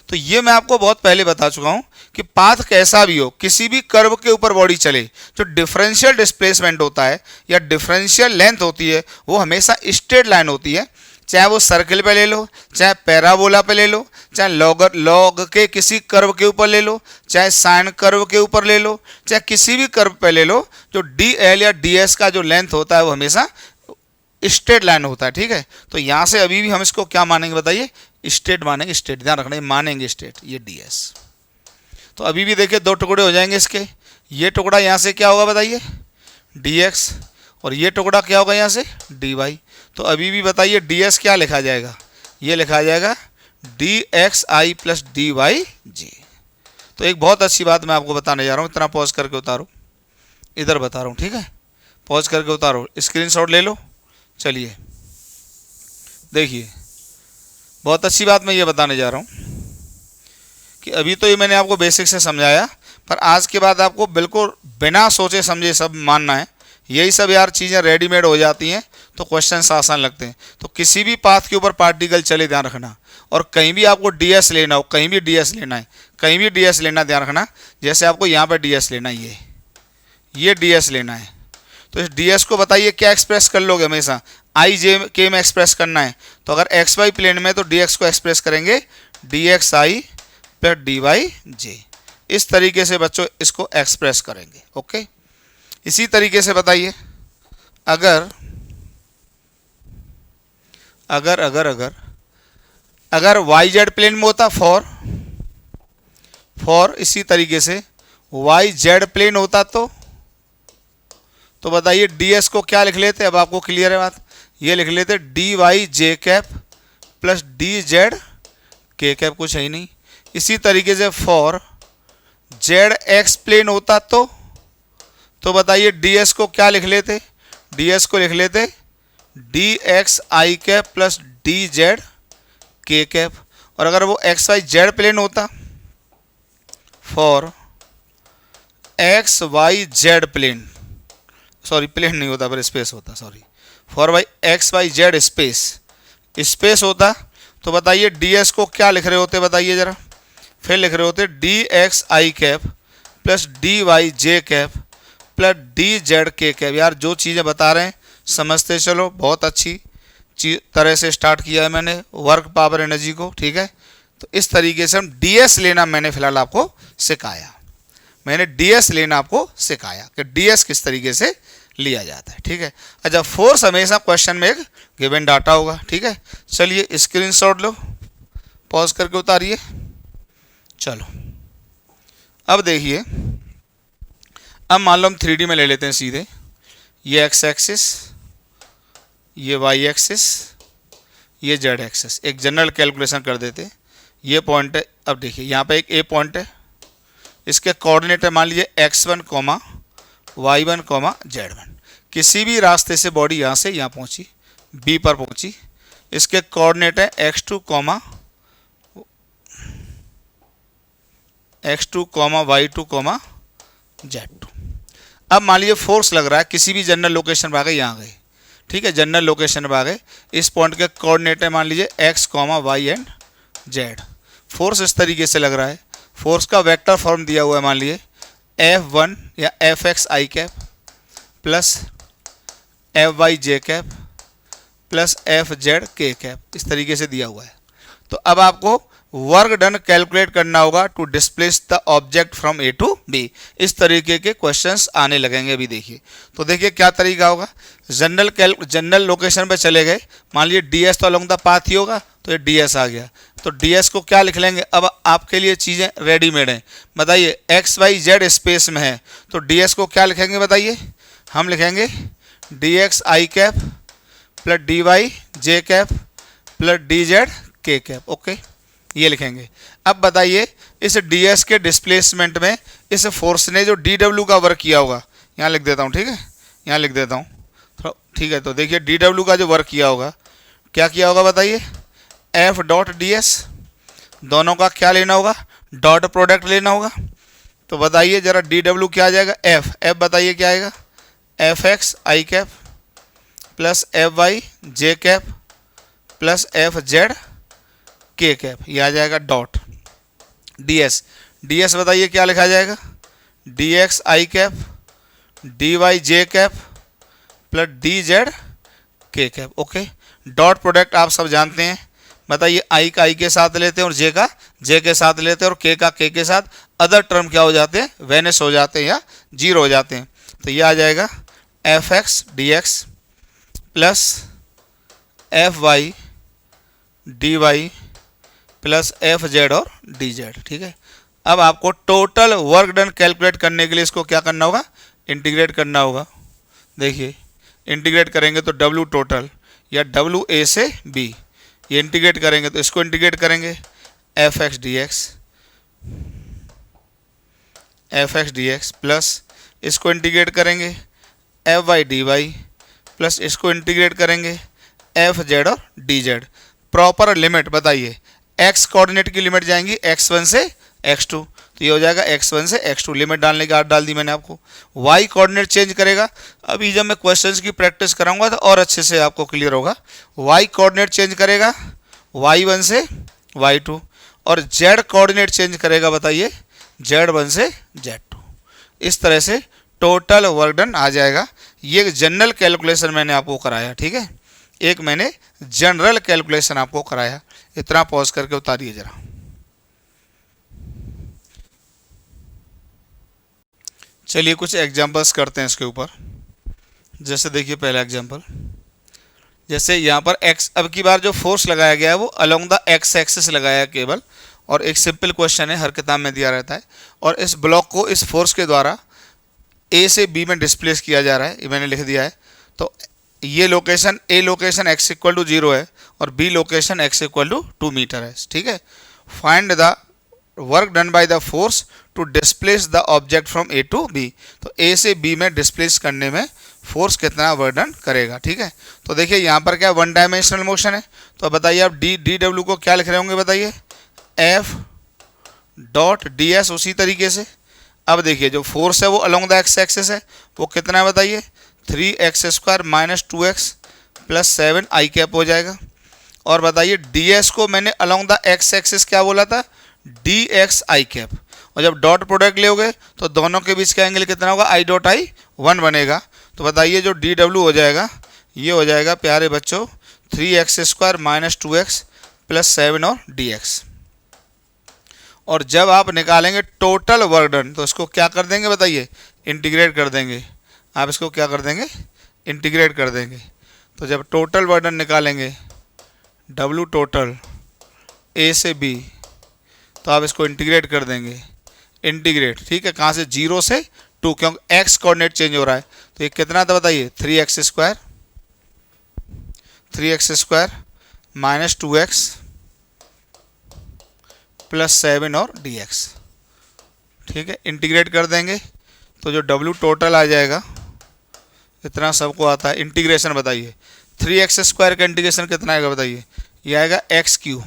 तो ये मैं आपको बहुत पहले बता चुका हूँ कि पाथ कैसा भी हो, किसी भी कर्व के ऊपर बॉडी चले, जो डिफरेंशियल डिस्प्लेसमेंट होता है या डिफरेंशियल लेंथ होती है, वो हमेशा स्ट्रेट लाइन होती है। चाहे वो सर्किल पे ले लो, चाहे पैराबोला पे ले लो, चाहे लॉग के किसी कर्व के ऊपर ले लो, चाहे साइन कर्व के ऊपर ले लो, चाहे किसी भी कर्व पे ले लो, जो डी एल या डी एस का जो लेंथ होता है वो हमेशा स्ट्रेट लाइन होता है। ठीक है, तो यहाँ से अभी भी हम इसको क्या मानेंगे बताइए, स्ट्रेट मानेंगे, स्ट्रेट, ध्यान रखना, मानेंगे स्ट्रेट, ये डी एस। तो अभी भी देखिए 2 टुकड़े हो जाएंगे इसके, ये टुकड़ा यहाँ से क्या होगा बताइए, डी एक्स, और ये टुकड़ा क्या होगा यहाँ से, डी वाई। तो अभी भी बताइए डी एस क्या लिखा जाएगा, ये लिखा जाएगा डी एक्स आई प्लस डी वाई जे। तो एक बहुत अच्छी बात मैं आपको बताने जा रहा हूँ, इतना पॉज करके उतारो, इधर बता रहा हूँ, ठीक है, पॉज करके उतारो, स्क्रीनशॉट ले लो। चलिए देखिए, बहुत अच्छी बात मैं ये बताने जा रहा हूँ कि अभी तो ये मैंने आपको बेसिक से समझाया, पर आज के बाद आपको बिल्कुल बिना सोचे समझे सब मानना है। यही सब यार चीज़ें रेडीमेड हो जाती हैं तो क्वेश्चन आसान लगते हैं। तो किसी भी पाथ के ऊपर पार्टिकल चले, ध्यान रखना, और कहीं भी आपको डीएस लेना हो, कहीं भी डीएस लेना है, कहीं भी डीएस लेना, ध्यान रखना, जैसे आपको यहाँ पर डीएस लेना है, ये डीएस लेना है, तो इस डीएस को बताइए क्या एक्सप्रेस कर लोगे, हमेशा आई जे के में एक्सप्रेस करना है। तो अगर एक्स वाई प्लेन में तो डीएक्स को एक्सप्रेस करेंगे डी एक्स आई प्लस डी वाई जे, इस तरीके से बच्चों इसको एक्सप्रेस करेंगे। ओके, इसी तरीके से बताइए, अगर अगर अगर अगर अगर वाई जेड प्लेन में होता फॉर इसी तरीके से वाई जेड प्लेन होता तो बताइए डीएस को क्या लिख लेते, अब आपको क्लियर है बात, ये लिख लेते डी वाई जे cap plus D Z K cap, कुछ है ही नहीं। इसी तरीके से फॉर जेड एक्स प्लेन होता तो बताइए डीएस को क्या लिख लेते, डीएस को लिख लेते D X I cap plus D Z K cap. और अगर वो एक्स वाई जेड प्लेन होता, for X Y Z plane, sorry plane नहीं होता पर स्पेस होता, sorry, for Y X Y Z space होता, तो बताइए डीएस को क्या लिख रहे होते, बताइए जरा, फिर लिख रहे होते D X I cap plus D Y J cap plus D Z K cap. यार जो चीज़ें बता रहे हैं समझते चलो, बहुत अच्छी तरह से स्टार्ट किया है मैंने वर्क पावर एनर्जी को। ठीक है, तो इस तरीके से हम डीएस लेना मैंने फिलहाल आपको सिखाया, मैंने डीएस लेना आपको सिखाया कि डीएस किस तरीके से लिया जाता है। ठीक है, अच्छा, फोर्स हमेशा क्वेश्चन में एक गिवन डाटा होगा। ठीक है, चलिए स्क्रीनशॉट लो, पॉज करके उतारिए। चलो अब देखिए, अब मान लो हम 3D में ले लेते हैं सीधे, ये एक्स एक्सिस, ये वाई एक्सिस, ये जेड एक्सिस, एक जनरल कैलकुलेशन कर देते हैं। ये पॉइंट है, अब देखिए यहाँ पे एक ए पॉइंट है, इसके कोऑर्डिनेट है मान लीजिए x1 comma y1 comma z1। किसी भी रास्ते से बॉडी यहाँ से यहाँ पहुँची, बी पर पहुँची, इसके कोऑर्डिनेट है x2 comma y2 comma z2। अब मान लीजिए फोर्स लग रहा है, किसी भी जनरल लोकेशन पर आ गए, यहाँ गए, ठीक है, जनरल लोकेशन पर आ गए, इस पॉइंट के कोऑर्डिनेट है मान लीजिए x y and z। Force इस तरीके से लग रहा है, फोर्स का वेक्टर फॉर्म दिया हुआ है मान लीजिए F1 या Fx आई कैप प्लस Fy जे कैप प्लस Fz के कैप, इस तरीके से दिया हुआ है। तो अब आपको वर्क डन कैलकुलेट करना होगा to displace the object from A to B. इस तरीके के क्वेश्चंस आने लगेंगे अभी। देखिए, तो देखिए क्या तरीका होगा, जनरल लोकेशन पे चले गए, मान लीजिए डीएस तो अलॉन्ग द पाथ ही होगा, तो ये डीएस आ गया, तो डीएस को क्या लिख लेंगे, अब आपके लिए चीज़ें रेडीमेड हैं। बताइए एक्स वाई जेड स्पेस में है, तो डीएस को क्या लिखेंगे बताइए, हम लिखेंगे D X I cap plus D Y J cap plus D Z K cap. Okay, ये लिखेंगे। अब बताइए इस ds के डिस्प्लेसमेंट में इस फोर्स ने जो dw का वर्क किया होगा, यहाँ लिख देता हूँ, ठीक है, यहाँ लिख देता हूँ थोड़ा, ठीक है। तो देखिए dw का जो वर्क किया होगा, क्या किया होगा बताइए, F डॉट ds, दोनों का क्या लेना होगा, डॉट प्रोडक्ट लेना होगा। तो बताइए जरा dw क्या आ जाएगा, f बताइए क्या आएगा, F x I cap plus F Y J cap plus F Z K cap, ये आ जाएगा डॉट ds बताइए क्या लिखा जाएगा, D X I cap D Y J cap plus D Z K cap. Okay, dot product आप सब जानते हैं, बताइए आई का आई के साथ लेते हैं और जे का जे के साथ लेते हैं और के का के साथ, अदर टर्म क्या हो जाते हैं, वेनिश हो जाते हैं या जीरो हो जाते हैं। तो ये आ जाएगा F X D X plus F Y D Y plus F Z और डी जेड, ठीक है। अब आपको टोटल वर्क डन कैलकुलेट करने के लिए इसको क्या करना होगा, इंटीग्रेट करना होगा। देखिए इंटीग्रेट करेंगे तो डब्ल्यू टोटल या डब्ल्यू ए से बी, ये इंटीग्रेट करेंगे तो इसको इंटीग्रेट करेंगे F X D X plus इसको इंटीग्रेट करेंगे F Y D Y plus इसको इंटीग्रेट करेंगे एफ जेड और डी जेड। प्रॉपर लिमिट बताइए, एक्स कोऑर्डिनेट की लिमिट जाएंगी x1 से x2, तो ये हो जाएगा x1 से x2, लिमिट डालने की आदत डाल दी मैंने आपको। y कोऑर्डिनेट चेंज करेगा, अभी जब मैं क्वेश्चंस की प्रैक्टिस कराऊंगा तो और अच्छे से आपको क्लियर होगा। y कोऑर्डिनेट चेंज करेगा y1 से y2 और z कोऑर्डिनेट चेंज करेगा बताइए z1 से z2। इस तरह से टोटल वर्क डन आ जाएगा। ये जनरल कैलकुलेशन मैंने आपको कराया, ठीक है, एक मैंने जनरल कैलकुलेशन आपको कराया। इतना पॉज करके उतारिए जरा। चलिए कुछ एग्जांपल्स करते हैं इसके ऊपर। जैसे देखिए पहला एग्जांपल, जैसे यहाँ पर x, अब की बार जो फोर्स लगाया गया है वो अलोंग द x एक्सिस लगाया है केवल, और एक सिंपल क्वेश्चन है, हर किताब में दिया रहता है, और इस ब्लॉक को इस फोर्स के द्वारा a से b में डिस्प्लेस किया जा रहा है, ये मैंने लिख दिया है। तो ये location a location x equal to 0 है और b location x equal to 2 metre है, ठीक है। Find the work done by the force to displace the object from a to b। तो a से b में डिस्प्लेस करने में फोर्स कितना वर्क डन करेगा, ठीक है। तो देखिए यहाँ पर क्या वन डायमेंशनल मोशन है, तो बताइए आप डी डब्ल्यू को क्या लिख रहे होंगे बताइए, एफ डॉट डी एस। उसी तरीके से अब देखिए जो फोर्स है वो अलोंग द एक्स एक्सिस है, वो कितना है बताइए, 3x² माइनस 2x प्लस 7 आई कैप हो जाएगा। और बताइए ds को मैंने अलोंग द x एक्सिस क्या बोला था, dx आई कैप, और जब डॉट प्रोडक्ट लोगे तो दोनों के बीच का एंगल कितना होगा, i डॉट आई 1 बनेगा। तो बताइए जो dw हो जाएगा, ये हो जाएगा प्यारे बच्चों 3x² माइनस 2x प्लस 7 और dx। और जब आप निकालेंगे टोटल वर्क डन तो इसको क्या कर देंगे बताइए, इंटीग्रेट कर देंगे। आप इसको क्या कर देंगे, इंटीग्रेट कर देंगे। तो जब टोटल वर्क डन निकालेंगे W टोटल A से B, तो आप इसको इंटीग्रेट कर देंगे, इंटीग्रेट, ठीक है, कहाँ से, 0 से 2, क्योंकि x कोऑर्डिनेट चेंज हो रहा है। तो ये कितना था बताइए, 3x² माइनस 2x प्लस 7 और dx, ठीक है, इंटीग्रेट कर देंगे तो जो W टोटल आ जाएगा, इतना सबको आता है, इंटीग्रेशन बताइए 3x² का इंटीग्रेशन कितना आएगा बताइए, ये आएगा x3,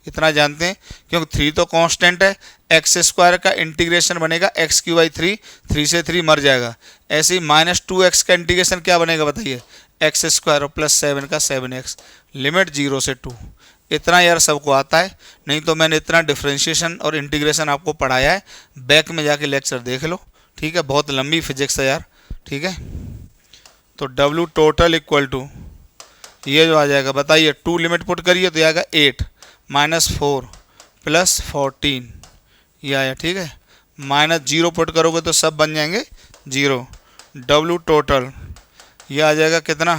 इतना जानते हैं क्योंकि 3 तो कांस्टेंट है, x² का इंटीग्रेशन बनेगा x3/3, 3 से 3 मर जाएगा। ऐसे ही माइनस 2x का इंटीग्रेशन क्या बनेगा बताइए, x² और प्लस 7 का 7x, लिमिट 0 से 2। इतना यार सबको आता है, नहीं तो मैंने इतना डिफ्रेंशिएशन और इंटीग्रेशन आपको पढ़ाया है, बैक में जाके लेक्चर देख लो, ठीक है, बहुत लंबी फिजिक्स है यार, ठीक है। तो W टोटल इक्वल टू ये जो आ जाएगा बताइए, 2 लिमिट पुट करिए तो आएगा 8 माइनस 4 प्लस 14, ये आया, ठीक है, माइनस 0 पुट करोगे तो सब बन जाएंगे 0। W टोटल ये आ जाएगा कितना,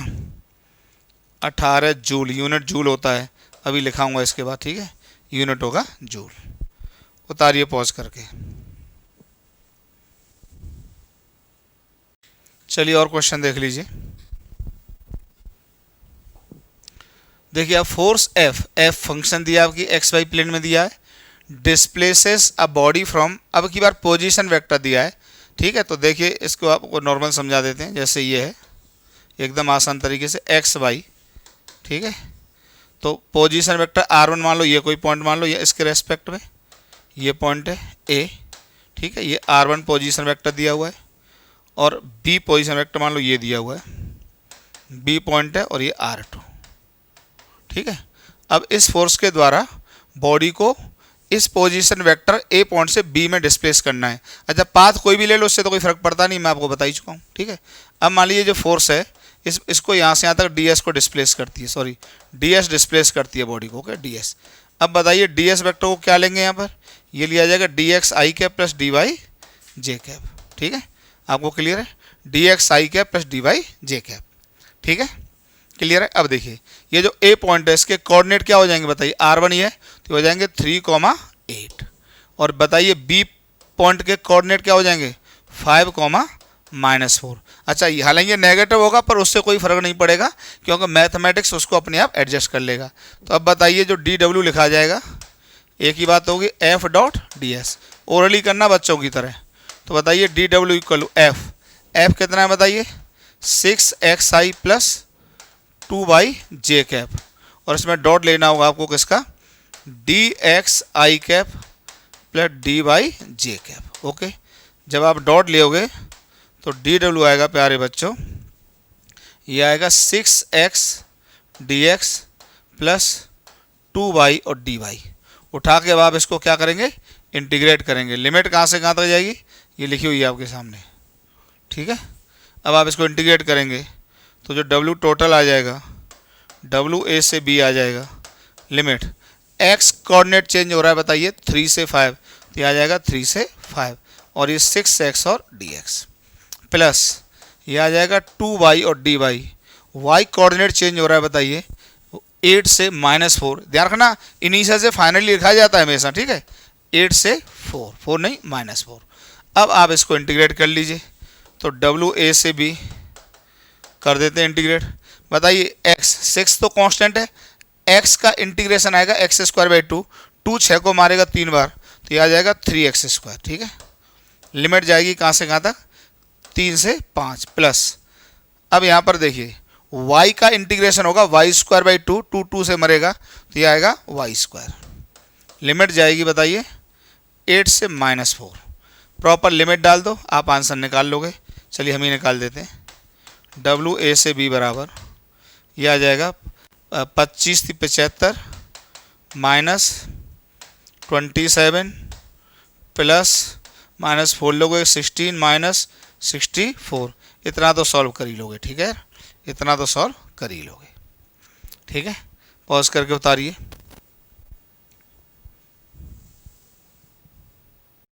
18 जूल, यूनिट जूल होता है, अभी लिखाऊंगा इसके बाद, ठीक है, यूनिट होगा जूल। उतारिए पॉज करके। चलिए और क्वेश्चन देख लीजिए। देखिए अब फोर्स एफ फंक्शन दिया आपकी एक्स वाई प्लेन में दिया है, डिस्प्लेसेस अ बॉडी फ्रॉम, अब की बार पोजीशन वेक्टर दिया है, ठीक है। तो देखिए इसको आपको नॉर्मल समझा देते हैं, जैसे ये है एकदम आसान तरीके से एक्स वाई, ठीक है। तो पोजीशन वेक्टर r1 मान लो, ये कोई पॉइंट मान लो, ये इसके रेस्पेक्ट में ये पॉइंट है ए, ठीक है। ये r1 पोजीशन वेक्टर दिया हुआ है और b पोजीशन वेक्टर मान लो ये दिया हुआ है, b पॉइंट है और ये r2, ठीक है। अब इस फोर्स के द्वारा बॉडी को इस पोजीशन वेक्टर ए पॉइंट से बी में डिस्प्लेस करना है। अच्छा पाथ कोई भी ले लो, उससे तो कोई फर्क पड़ता नहीं, मैं आपको बता ही चुका हूँ, ठीक है। अब मान लीजिए जो फोर्स है इसको यहाँ से यहाँ तक ds को डिस्प्लेस करती है, सॉरी ds डिस्प्लेस करती है बॉडी को, ओके ds। अब बताइए ds वेक्टर को क्या लेंगे यहाँ पर, ये लिया जाएगा dx i cap plus dy j cap, ठीक है। आपको क्लियर है, dx i cap plus dy j cap, ठीक है, क्लियर है। अब देखिए ये जो ए पॉइंट है इसके कोऑर्डिनेट क्या हो जाएंगे बताइए, r1 ही है तो हो जाएंगे 3,8, और बताइए बी पॉइंट के कोऑर्डिनेट क्या हो जाएंगे 5,-4। अच्छा हालांकि ये नेगेटिव होगा पर उससे कोई फर्क नहीं पड़ेगा क्योंकि मैथमेटिक्स उसको अपने आप एडजस्ट कर लेगा। तो अब बताइए जो dw लिखा जाएगा, एक ही बात होगी f डॉट ds, ओरली करना बच्चों की तरह। तो बताइए dw इक्वल टू f कितना है बताइए 6xi प्लस 2y कैप, और इसमें डॉट लेना होगा आपको किसका, dxi cap plus dy cap, okay. जब आप डॉट लेओगे तो dw आएगा प्यारे बच्चों, ये आएगा 6x dx प्लस 2y और dy। उठा के अब आप इसको क्या करेंगे, इंटीग्रेट करेंगे। लिमिट कहाँ से कहाँ तक जाएगी, ये लिखी हुई है आपके सामने, ठीक है। अब आप इसको इंटीग्रेट करेंगे तो जो w टोटल आ जाएगा, w a से b आ जाएगा, लिमिट x कोऑर्डिनेट चेंज हो रहा है बताइए 3 से 5, तो ये आ जाएगा 3 से 5, और ये 6x और dx प्लस ये आ जाएगा 2y और dy, y कोऑर्डिनेट चेंज हो रहा है बताइए 8 से -4, ध्यान रखना इनिशियल से फाइनली लिखा जाता है हमेशा, ठीक है। 8 से 4 नहीं -4। अब आप इसको इंटीग्रेट कर लीजिए, तो w a से b कर देते हैं इंटीग्रेट। बताइए x 6 तो कांस्टेंट है, x का इंटीग्रेशन आएगा x² 2 6 को मारेगा 3 बार, तो ये आ जाएगा 3x², ठीक है। लिमिट जाएगी कहाँ से कहाँ तक, 3 से 5 प्लस। अब यहाँ पर देखिए y का इंटीग्रेशन होगा y² 2 2 से मरेगा तो ये आएगा y²। लिमिट जाएगी बताइए 8 से -4, प्रॉपर लिमिट डाल दो आप आंसर निकाल लोगे। चलिए हम ही निकाल देते हैं, w a से b बराबर ये आ जाएगा 25 × 75 -27 प्लस -4 लोगे 16 -64, इतना तो सॉल्व कर ही लोगे, ठीक है, इतना तो सॉल्व कर ही लोगे, ठीक है। पॉज करके उतारिए।